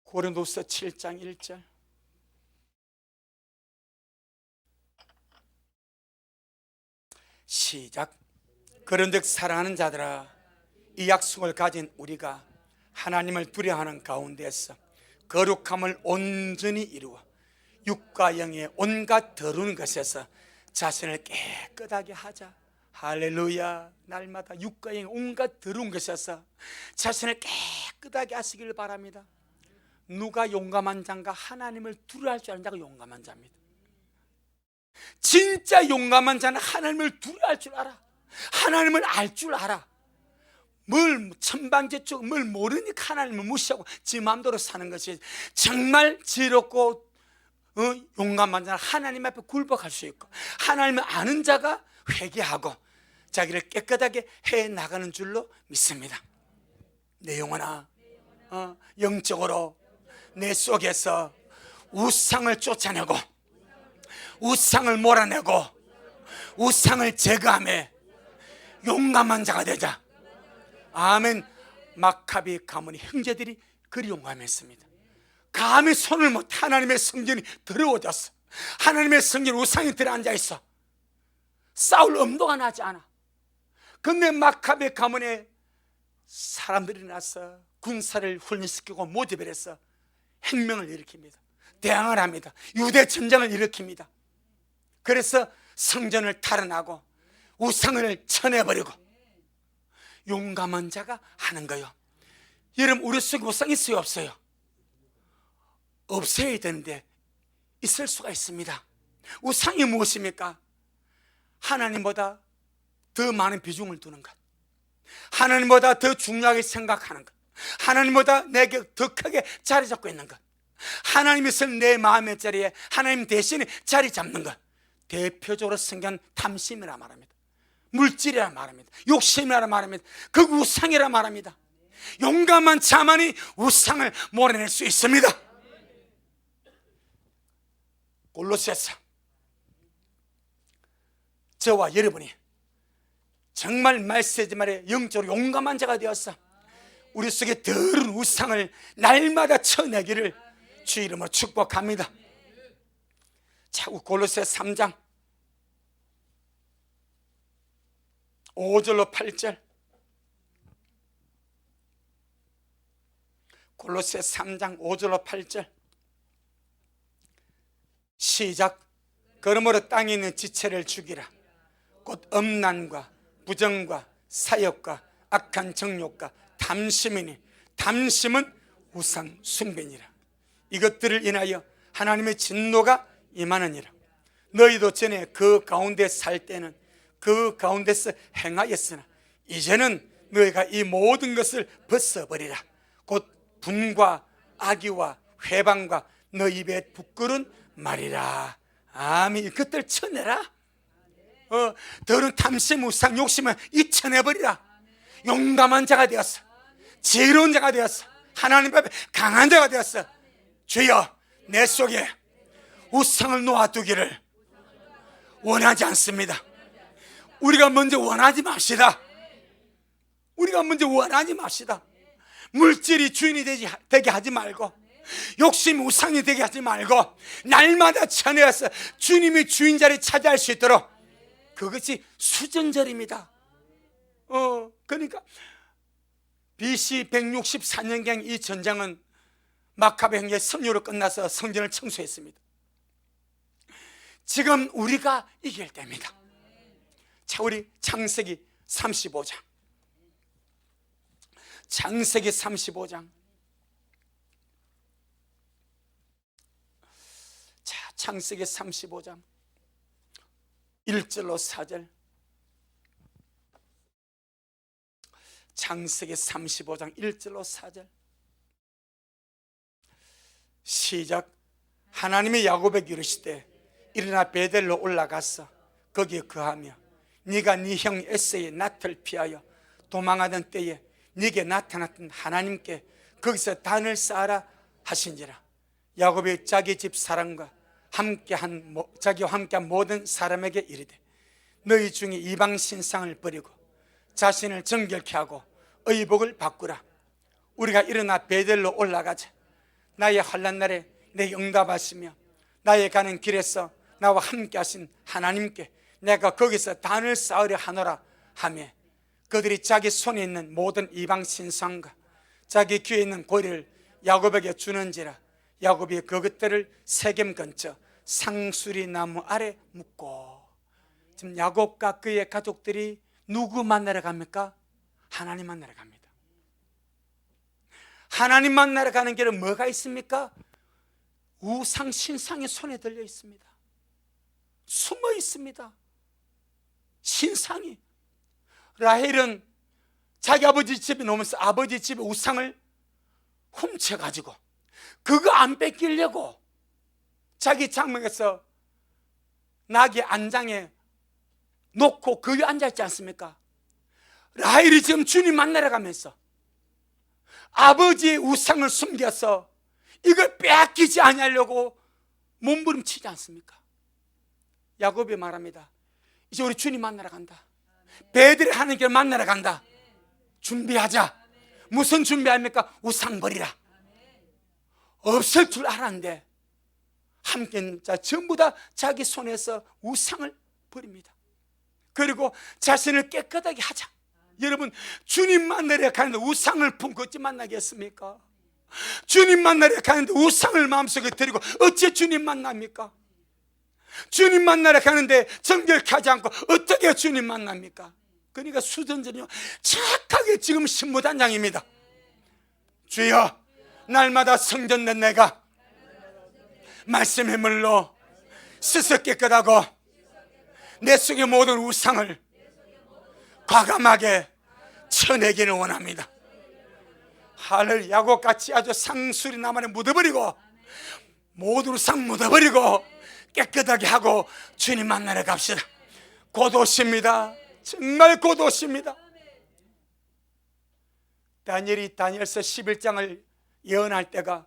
A: 고린도후서 7장 1절. 시작. 그런즉 사랑하는 자들아, 이 약속을 가진 우리가 하나님을 두려워하는 가운데서 거룩함을 온전히 이루어 육과 영의 온갖 더러운 것에서 자신을 깨끗하게 하자. 할렐루야. 날마다 육과 영의 온갖 더러운 것에서 자신을 깨끗하게 하시길 바랍니다. 누가 용감한 자인가? 하나님을 두려워할 줄 아는 자가 용감한 자입니다. 진짜 용감한 자는 하나님을 두려워할 줄 알아. 하나님을 알 줄 알아. 뭘 천방지축 뭘 모르니까 하나님을 무시하고 지 마음대로 사는 것이 정말 지혜롭고 용감한 자는 하나님 앞에 굴복할 수 있고, 하나님을 아는 자가 회개하고 자기를 깨끗하게 해나가는 줄로 믿습니다. 내 영혼아, 영적으로 내 속에서 우상을 쫓아내고 우상을 몰아내고 우상을 제거하며 용감한 자가 되자. 아멘. 마카비 가문의 형제들이 그리 용감했습니다. 감히 손을 못, 하나님의 성전이 더러워졌어. 하나님의 성전 우상이 들어앉아 있어. 싸울 엄두가 나지 않아. 근데 마카비 가문에 사람들이 나서 군사를 훈련시키고 모집을 해서 혁명을 일으킵니다. 대항을 합니다. 유대 전쟁을 일으킵니다. 그래서 성전을 탈환하고 우상을 쳐내버리고 용감한 자가 하는 거예요. 여러분, 우리 속에 우상 있어요, 없어요? 없어야 되는데 있을 수가 있습니다. 우상이 무엇입니까? 하나님보다 더 많은 비중을 두는 것, 하나님보다 더 중요하게 생각하는 것, 하나님보다 내게 더 크게 자리 잡고 있는 것, 하나님이 있을 내 마음의 자리에 하나님 대신에 자리 잡는 것. 대표적으로 성경 탐심이라 말합니다. 물질이라 말합니다. 욕심이라 말합니다. 그 우상이라 말합니다. 용감한 자만이 우상을 몰아낼 수 있습니다. 골로새서, 저와 여러분이 정말 말세지 말에 영적으로 용감한 자가 되어서 우리 속에 더러운 우상을 날마다 쳐내기를 주 이름으로 축복합니다. 자, 골로새 3장 5절로 8절. 골로새 3장 5절로 8절. 시작. 그러므로 땅에 있는 지체를 죽이라. 곧 음란과 부정과 사욕과 악한 정욕과 탐심이니 탐심은 우상 숭배니라. 이것들을 인하여 하나님의 진노가 임하느니라. 너희도 전에 그 가운데 살 때는 그 가운데서 행하였으나 이제는 너희가 이 모든 것을 벗어버리라. 곧 분과 악의와 회방과 너 입에 부끄러운 말이라. 아멘. 이것들 쳐내라. 더러운 탐심, 우상, 욕심을 잊혀내버리라. 용감한 자가 되었어. 지혜로운 자가 되었어. 하나님 앞에 강한 자가 되었어. 주여, 내 속에 우상을 놓아두기를 원하지 않습니다. 우리가 먼저 원하지 맙시다. 우리가 먼저 원하지 맙시다. 물질이 주인이 되게 하지 말고, 욕심 우상이 되게 하지 말고, 날마다 쳐내어서 주님이 주인 자리 차지할 수 있도록, 그것이 수전절입니다. 그러니까 BC 164년경 이 전쟁은 마카베 형제의 승리로 끝나서 성전을 청소했습니다. 지금 우리가 이길 때입니다. 자, 우리 창세기 35장. 창세기 35장. 자, 창세기 35장 1절로 4절. 창세기 35장 1절로 4절. 시작. 하나님이 야곱에게 이르시되 일어나 베델로 올라가서 거기에 거하며 네가 네 형 에서의 낯을 피하여 도망하던 때에 네게 나타났던 하나님께 거기서 단을 쌓아라 하신지라. 야곱이 자기 집 사람과 자기와 함께한 모든 사람에게 이르되 너희 중에 이방 신상을 버리고 자신을 정결케 하고 의복을 바꾸라. 우리가 일어나 베델로 올라가자. 나의 환난 날에 내게 응답하시며 나의 가는 길에서 나와 함께 하신 하나님께 내가 거기서 단을 쌓으려 하노라 하며 그들이 자기 손에 있는 모든 이방 신상과 자기 귀에 있는 고리를 야곱에게 주는지라. 야곱이 그것들을 세겜 근처 상수리 나무 아래 묻고. 지금 야곱과 그의 가족들이 누구 만나러 갑니까? 하나님 만나러 갑니다. 하나님 만나러 가는 길은 뭐가 있습니까? 우상 신상의 손에 들려 있습니다. 숨어 있습니다. 신상이. 라헬은 자기 아버지 집에 놓으면서 아버지 집의 우상을 훔쳐가지고 그거 안 뺏기려고 자기 장막에서 나귀 안장에 놓고 그 위에 앉아있지 않습니까? 라헬이 지금 주님 만나러 가면서 아버지의 우상을 숨겨서 이걸 빼앗기지 않으려고 몸부림치지 않습니까? 야곱이 말합니다. 이제 우리 주님 만나러 간다. 베델에 하나님께 만나러 간다. 준비하자. 무슨 준비합니까? 우상 버리라. 없을 줄 알았는데 함께 자 전부 다 자기 손에서 우상을 버립니다. 그리고 자신을 깨끗하게 하자. 여러분, 주님 만나러 가는데 우상을 품고 어찌 만나겠습니까? 주님 만나러 가는데 우상을 마음속에 들이고 어찌 주님 만납니까? 주님 만나러 가는데 정결케 하지 않고 어떻게 주님 만납니까? 그러니까 수전전이요 착하게 지금 신무단장입니다. 주여, 날마다 성전된 내가 말씀의 물로 씻어 깨끗하고 내 속의 모든 우상을 과감하게 쳐내기를 원합니다. 하늘 야곱같이 아주 상수리 나만에 묻어버리고 모든 우상 묻어버리고 깨끗하게 하고 주님 만나러 갑시다. 곧 오십니다. 정말 곧 오십니다. 다니엘이 다니엘서 11장을 예언할 때가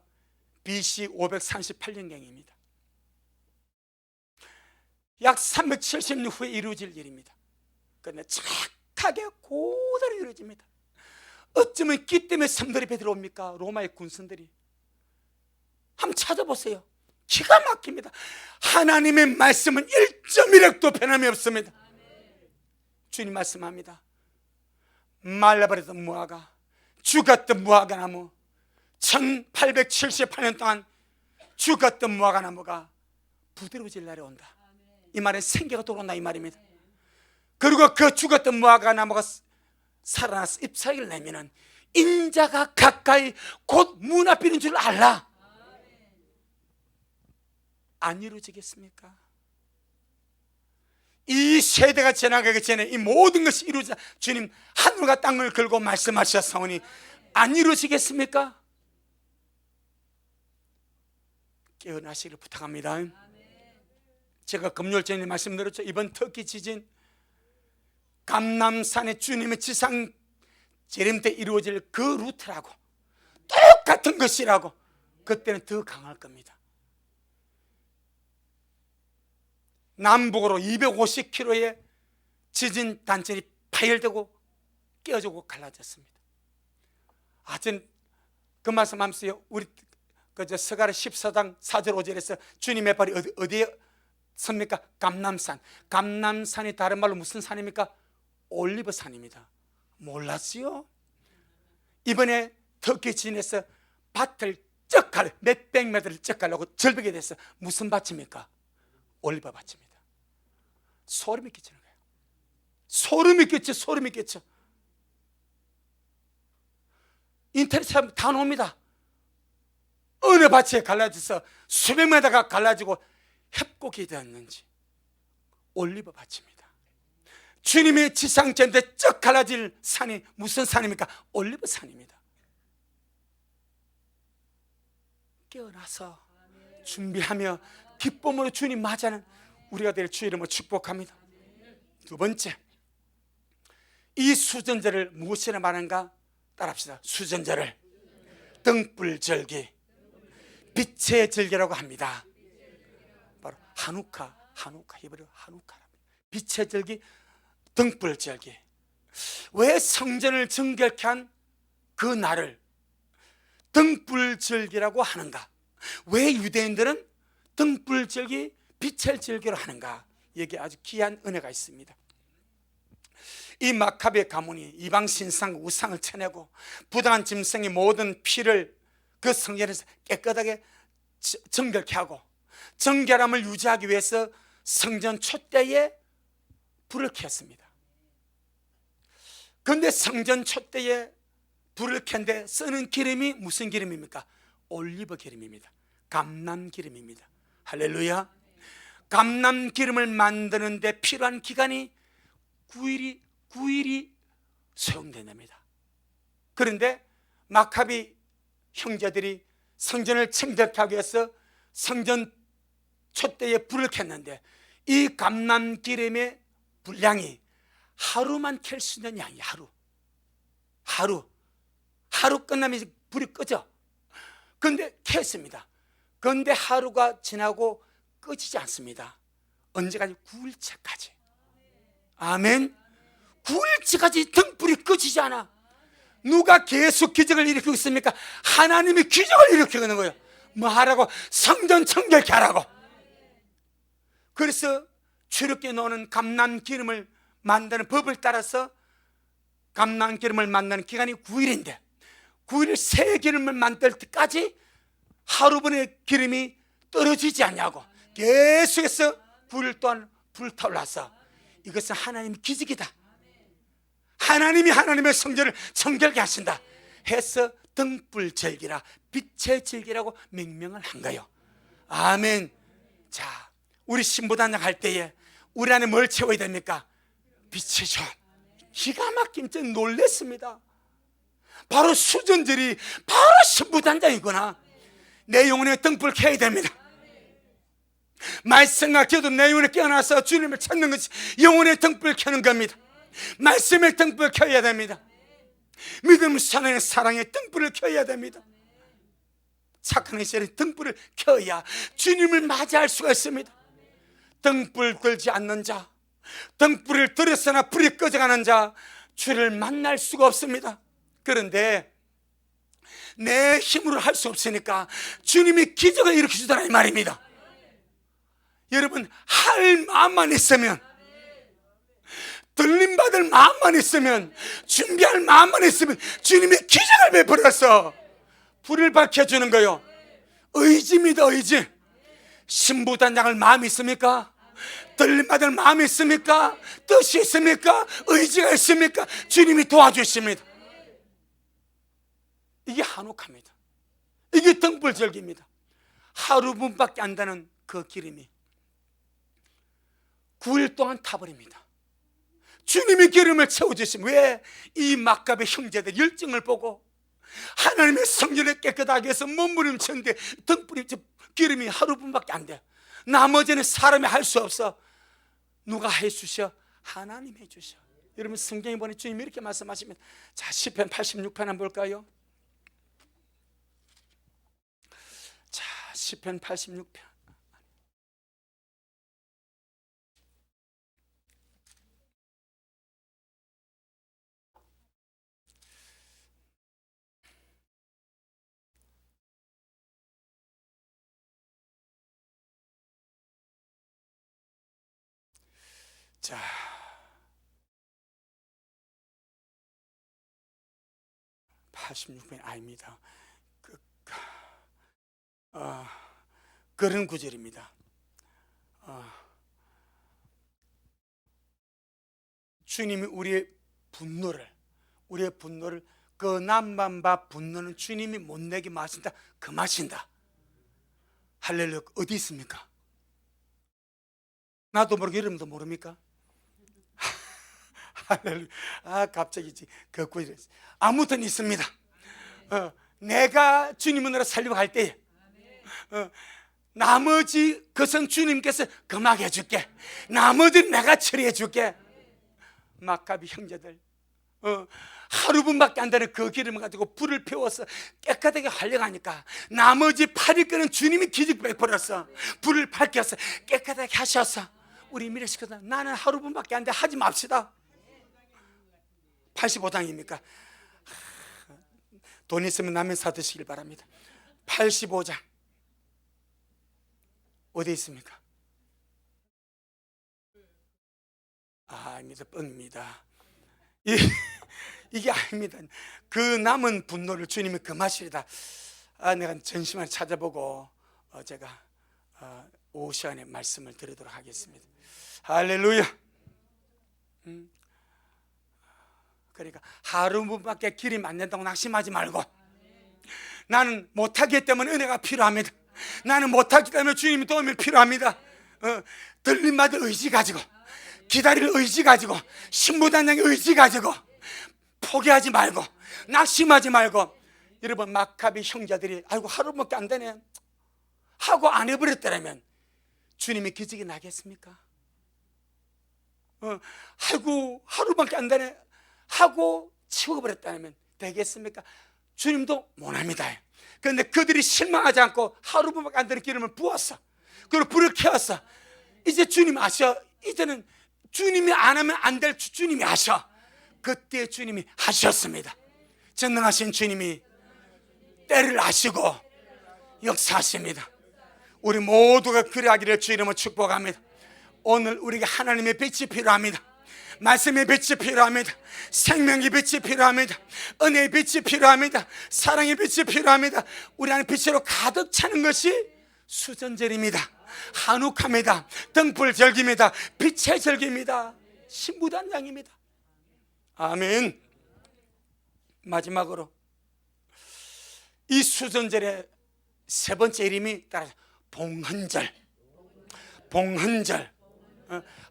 A: BC 538년경입니다. 약 370년 후에 이루어질 일입니다. 그런데 착하게 고대로 이루어집니다. 어쩌면 기 때문에 섬들이 베들어옵니까? 로마의 군선들이. 한번 찾아보세요. 기가 막힙니다. 하나님의 말씀은 1.1획도 변함이 없습니다. 주님 말씀합니다. 말라버렸던 무화과, 죽었던 무화과 나무, 1878년 동안 죽었던 무화과 나무가 부드러워질 날이 온다. 이 말은 생기가 돌아온다 이 말입니다. 그리고 그 죽었던 무화과 나무가 살아나서 잎사귀를 내면은 인자가 가까이 곧 문 앞에 있는 줄 알라. 안 이루어지겠습니까? 이 세대가 지나가기 전에 이 모든 것이 이루어지자 주님 하늘과 땅을 걸고 말씀하셨사오니 안 이루어지겠습니까? 깨어나시기를 부탁합니다. 제가 금요일 전에 말씀드렸죠. 이번 터키 지진 감남산의 주님의 지상 재림 때 이루어질 그 루트라고 똑같은 것이라고. 그때는 더 강할 겁니다. 남북으로 250km의 지진 단천이 파열되고 깨어지고 갈라졌습니다. 하여튼 그 말씀하면서 우리 그저 스가랴 14장 4절 5절에서 주님의 발이 어디에 섭니까? 감남산. 감남산이 다른 말로 무슨 산입니까? 올리브산입니다. 몰랐지요? 이번에 터키 지진에서 밭을 쩍 갈려 몇백 메트를 쩍 가려고 절벽에 대해서 무슨 밭입니까? 올리브 밭입니다. 소름이 끼치는 거예요. 소름이 끼쳐. 소름이 끼쳐. 인터넷에 다 나옵니다. 어느 밭에 갈라져서 수백 메다가 갈라지고 협곡이 되었는지. 올리브 밭입니다. 주님의 지상전대 쩍 갈라질 산이 무슨 산입니까? 올리브 산입니다. 깨어나서 준비하며 기쁨으로 주님 맞이하는 우리가 될 주의 이름으로 축복합니다. 두 번째, 이 수전제를 무엇이라 말하는가? 따라합시다. 수전제를 등불절기, 빛의 절기라고 합니다. 바로 하누카 히브리어 하누카랍니다. 빛의 절기, 등불절기. 왜 성전을 정결케 한 그 날을 등불절기라고 하는가? 왜 유대인들은 등불절기, 빛의 절기로 하는가? 여기에 아주 귀한 은혜가 있습니다. 이 마카베 가문이 이방 신상 우상을 쳐내고 부당한 짐승의 모든 피를 그 성전에서 깨끗하게 정결케 하고 정결함을 유지하기 위해서 성전 촛대에 불을 켰습니다. 그런데 성전 촛대에 불을 켠데 쓰는 기름이 무슨 기름입니까? 올리브 기름입니다. 감람 기름입니다. 할렐루야. 감람 기름을 만드는데 필요한 기간이 9일이 소용된답니다. 그런데 마카비 형제들이 성전을 청결케 하기 위해서 성전 촛대에 불을 켰는데 이 감람 기름의 분량이 하루만 켤 수 있는 양이 하루 끝나면 불이 꺼져. 그런데 켰습니다. 그런데 하루가 지나고 꺼지지 않습니다. 언제까지? 9일째까지. 아멘. 9일째까지 등불이 꺼지지 않아. 누가 계속 기적을 일으키고 있습니까? 하나님이 기적을 일으키고 있는 거예요. 뭐 하라고? 성전 청결케 하라고. 그래서 주렵게 넣는 감람 기름을 만드는 법을 따라서 감람 기름을 만드는 기간이 9일인데 9일 새 기름을 만들 때까지 하루분의 기름이 떨어지지 않냐고 계속해서 9일 동안 불타올라서 이것은 하나님의 기적이다. 하나님이 하나님의 성전을 청결케 하신다 해서 등불절기라 빛의 절기라고 명명을 한 거예요. 아멘. 자, 우리 신부단장 할 때에 우리 안에 뭘 채워야 됩니까? 빛이죠. 기가 막힌 점 놀랬습니다. 바로 수전절이 바로 신부단장이구나. 내 영혼에 등불 켜야 됩니다. 말씀과 기도 내 영혼에 깨어나서 주님을 찾는 것이 영혼의 등불 켜는 겁니다. 말씀의 등불을 켜야 됩니다. 믿음 사랑의 등불을 켜야 됩니다. 착한 시절에 등불을 켜야 주님을 맞이할 수가 있습니다. 등불 들지 않는 자, 등불을 들였으나 불이 꺼져가는 자, 주를 만날 수가 없습니다. 그런데 내 힘으로 할 수 없으니까 주님이 기적을 일으키시더라 이 말입니다. 여러분, 할 마음만 있으면, 들림받을 마음만 있으면, 준비할 마음만 있으면 주님이 기적을 베풀어서 불을 밝혀주는 거예요. 의지입니다. 의지. 신부단장을 마음이 있습니까? 들림받을 마음이 있습니까? 뜻이 있습니까? 의지가 있습니까? 주님이 도와주십니다. 이게 한옥합니다. 이게 등불절기입니다. 하루분밖에 안 되는 그 기름이 9일 동안 타버립니다. 주님이 기름을 채워주시면 왜 이 마카베 형제들 열정을 보고 하나님의 성전을 깨끗하게 해서 몸부림쳤는데 등불이 기름이 하루분밖에 안 돼. 나머지는 사람이 할 수 없어. 누가 해주셔? 하나님 해주셔. 여러분, 성경에 보니 주님이 이렇게 말씀하시면, 자, 시편 86편 한번 볼까요? 자, 시편 86편. 자, (86편) 아닙니다. 그런 구절입니다. 주님이 우리의 분노를 그 남반바 분노는 주님이 못 내게 마신다. 그 마신다. 할렐루야. 어디 있습니까? 나도 모르게 여러분도 모릅니까? 할렐루야. 갑자기 그 구절 아무튼 있습니다. 내가 주님 은혜로 살려고 할 때에 나머지 것은 주님께서 금하게 해줄게. 나머지는 내가 처리해 줄게. 마카비 형제들 하루분밖에 안 되는 그 기름을 가지고 불을 피워서 깨끗하게 활력하니까 나머지 8일간은 주님이 기적 베풀어서 불을 밝혀서 깨끗하게 하셔서 우리 미래시켜서 나는 하루분밖에 안 돼 하지 맙시다. 85장입니까? 돈 있으면 라면 사드시길 바랍니다. 85장 어디 있습니까? 아닙니다. 뻥입니다. 이게 아닙니다. 그 남은 분노를 주님이 금하시리다. 내가 전심을 찾아보고 제가 오후 시간에 말씀을 드리도록 하겠습니다. 할렐루야. 그러니까 하루분밖에 기름이 안 된다고 낙심하지 말고, 나는 못하기 때문에 은혜가 필요합니다. 나는 못하기 때문에 주님의 도움이 필요합니다. 들림받을 의지 가지고, 기다릴 의지 가지고, 신부단장의 의지 가지고 포기하지 말고 낙심하지 말고. 여러분, 마카비 형제들이 아이고 하루밖에 안 되네 하고 안 해버렸더라면 주님의 기적이 나겠습니까? 아이고 하루밖에 안 되네 하고 치워버렸다면 되겠습니까? 주님도 못합니다. 그런데 그들이 실망하지 않고 하루밖에 안 되는 기름을 부었어. 그리고 불을 켜었어. 이제 주님 아셔. 이제는 주님이 안 하면 안 될 주님이 아셔. 그때 주님이 하셨습니다. 전능하신 주님이 때를 아시고 역사하십니다. 우리 모두가 그리하기를 주 이름으로 축복합니다. 오늘 우리가 하나님의 빛이 필요합니다. 말씀의 빛이 필요합니다. 생명의 빛이 필요합니다. 은혜의 빛이 필요합니다. 사랑의 빛이 필요합니다. 우리 안에 빛으로 가득 차는 것이 수전절입니다. 한욱합니다. 등불절기입니다. 빛의 절기입니다. 신부단장입니다. 아멘. 마지막으로 이 수전절의 세 번째 이름이 따라 봉헌절. 봉헌절.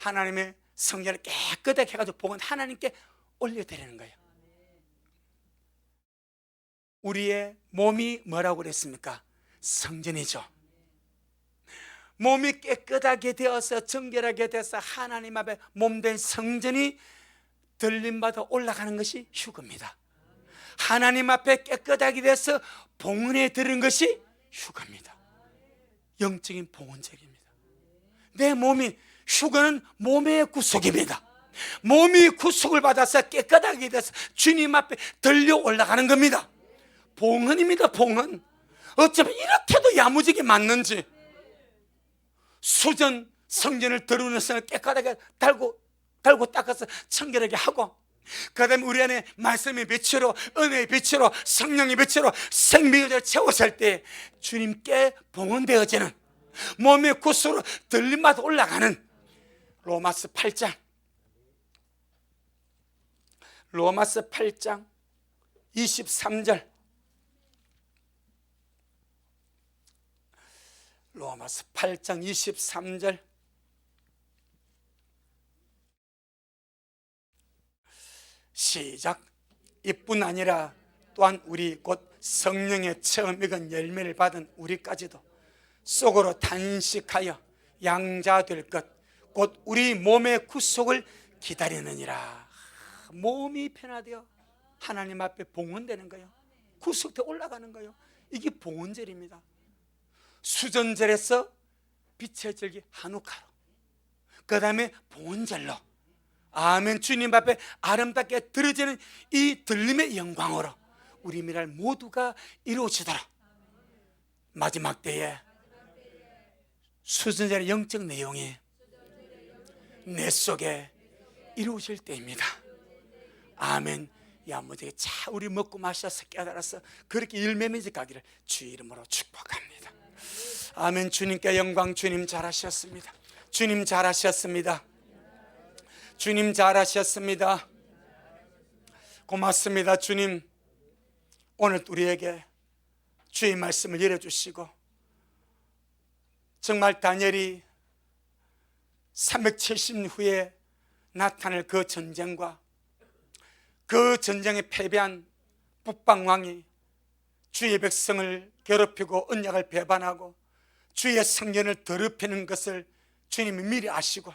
A: 하나님의 성전을 깨끗하게 해가지고 봉헌 하나님께 올려드리는 거예요. 우리의 몸이 뭐라고 그랬습니까? 성전이죠. 몸이 깨끗하게 되어서 정결하게 돼서 하나님 앞에 몸된 성전이 들림받아 올라가는 것이 휴거입니다. 하나님 앞에 깨끗하게 돼서 봉헌에 들은 것이 휴거입니다. 영적인 봉헌절입니다. 내 몸이, 휴거는 몸의 구속입니다. 몸이 구속을 받아서 깨끗하게 돼서 주님 앞에 들려 올라가는 겁니다. 봉헌입니다. 봉헌. 어쩌면 이렇게도 야무지게 맞는지. 수전 성전을 들으면서 깨끗하게 달고 닦아서 청결하게 하고, 그 다음에 우리 안에 말씀의 빛으로, 은혜의 빛으로, 성령의 빛으로 생명을 채웠을 때 주님께 봉헌되어지는 몸의 구속으로 들림마다 올라가는 로마서 8장 23절. 로마서 8장 23절. 시작. 이뿐 아니라 또한 우리 곧 성령의 처음 익은 열매를 받은 우리까지도 속으로 단식하여 양자될 것 곧 우리 몸의 구속을 기다리느니라. 몸이 변화되어 하나님 앞에 봉헌되는 거예요. 구속되어 올라가는 거예요. 이게 봉헌절입니다. 수전절에서 빛의 절기 한우카로, 그 다음에 봉헌절로, 아멘, 주님 앞에 아름답게 드러지는 이 들림의 영광으로 우리 미랄 모두가 이루어지도록 마지막 때에 수전절의 영적 내용이 내 속에 이루어질 때입니다. 아멘. 야무지게 자 우리 먹고 마셔서 깨달아서 그렇게 열매 맺어 가기를 주 이름으로 축복합니다. 아멘. 주님께 영광. 주님 잘하셨습니다. 주님 잘하셨습니다. 주님 잘하셨습니다. 고맙습니다. 주님, 오늘 우리에게 주의 말씀을 열어주시고, 정말 다니엘이 370년 후에 나타날 그 전쟁과 그 전쟁에 패배한 북방왕이 주의 백성을 괴롭히고 언약을 배반하고 주의 성전을 더럽히는 것을 주님이 미리 아시고,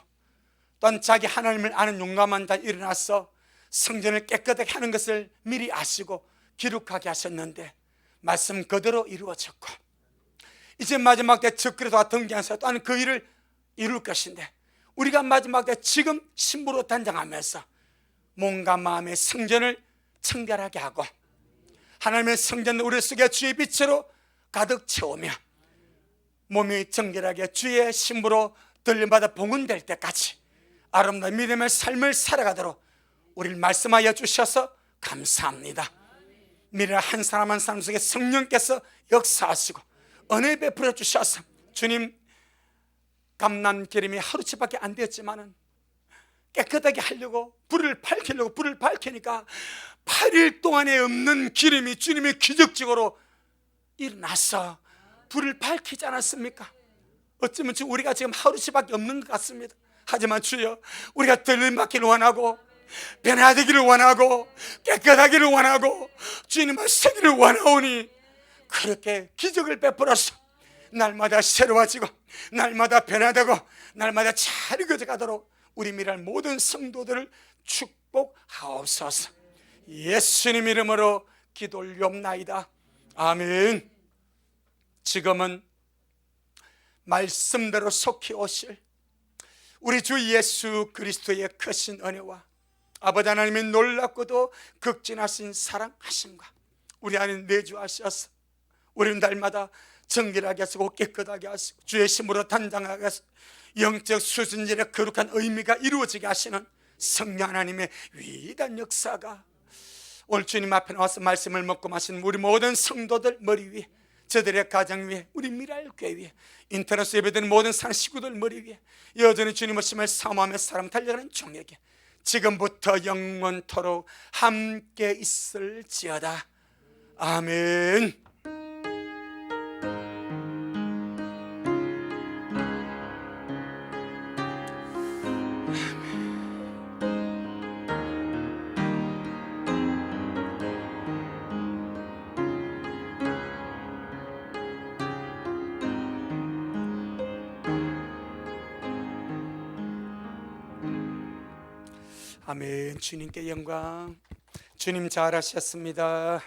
A: 또한 자기 하나님을 아는 용감한 자 일어나서 성전을 깨끗하게 하는 것을 미리 아시고 기록하게 하셨는데 말씀 그대로 이루어졌고, 이제 마지막 때 적그리스도와 등장해서 또한 그 일을 이룰 것인데, 우리가 마지막 때 지금 신부로 단장하면서 몸과 마음의 성전을 청결하게 하고 하나님의 성전을 우리 속에 주의 빛으로 가득 채우며 몸이 정결하게 주의 신부로 들림받아 봉헌될 때까지 아름다운 믿음의 삶을 살아가도록 우리를 말씀하여 주셔서 감사합니다. 미래 한 사람 한 사람 속에 성령께서 역사하시고 은혜 베풀어 주셔서, 주님, 감람 기름이 하루치밖에 안 되었지만은 깨끗하게 하려고 불을 밝히려고 불을 밝히니까 8일 동안에 없는 기름이 주님의 기적적으로 일어나서 불을 밝히지 않았습니까? 어쩌면 우리가 지금 하루치밖에 없는 것 같습니다. 하지만 주여, 우리가 들림받기를 원하고 변화되기를 원하고 깨끗하기를 원하고 주님의 세기를 원하오니 그렇게 기적을 베풀어서 날마다 새로워지고 날마다 변화되고 날마다 잘 이루어져가도록 우리 미랄 모든 성도들을 축복하옵소서. 예수님 이름으로 기도 올리옵나이다. 아멘. 지금은 말씀대로 속히 오실 우리 주 예수 그리스도의 크신 은혜와 아버지 하나님의 놀랍고도 극진하신 사랑하심과 우리 안에 내주하셔서 우리는 날마다 정결하게 하시고 깨끗하게 하시고 주의 힘으로 단장하게 하시고 영적 수준전의 거룩한 의미가 이루어지게 하시는 성령 하나님의 위대한 역사가 오늘 주님 앞에 나와서 말씀을 먹고 마시는 우리 모든 성도들 머리 위에, 저들의 가정 위에, 우리 미랄교회 위에, 인터넷 예배드리는 모든 산식구들 머리 위에 여전히 주님의 심을 사모하며 사람 달려가는 종에게 지금부터 영원토록 함께 있을지어다. 아멘. 아멘. 주님께 영광. 주님 잘하셨습니다.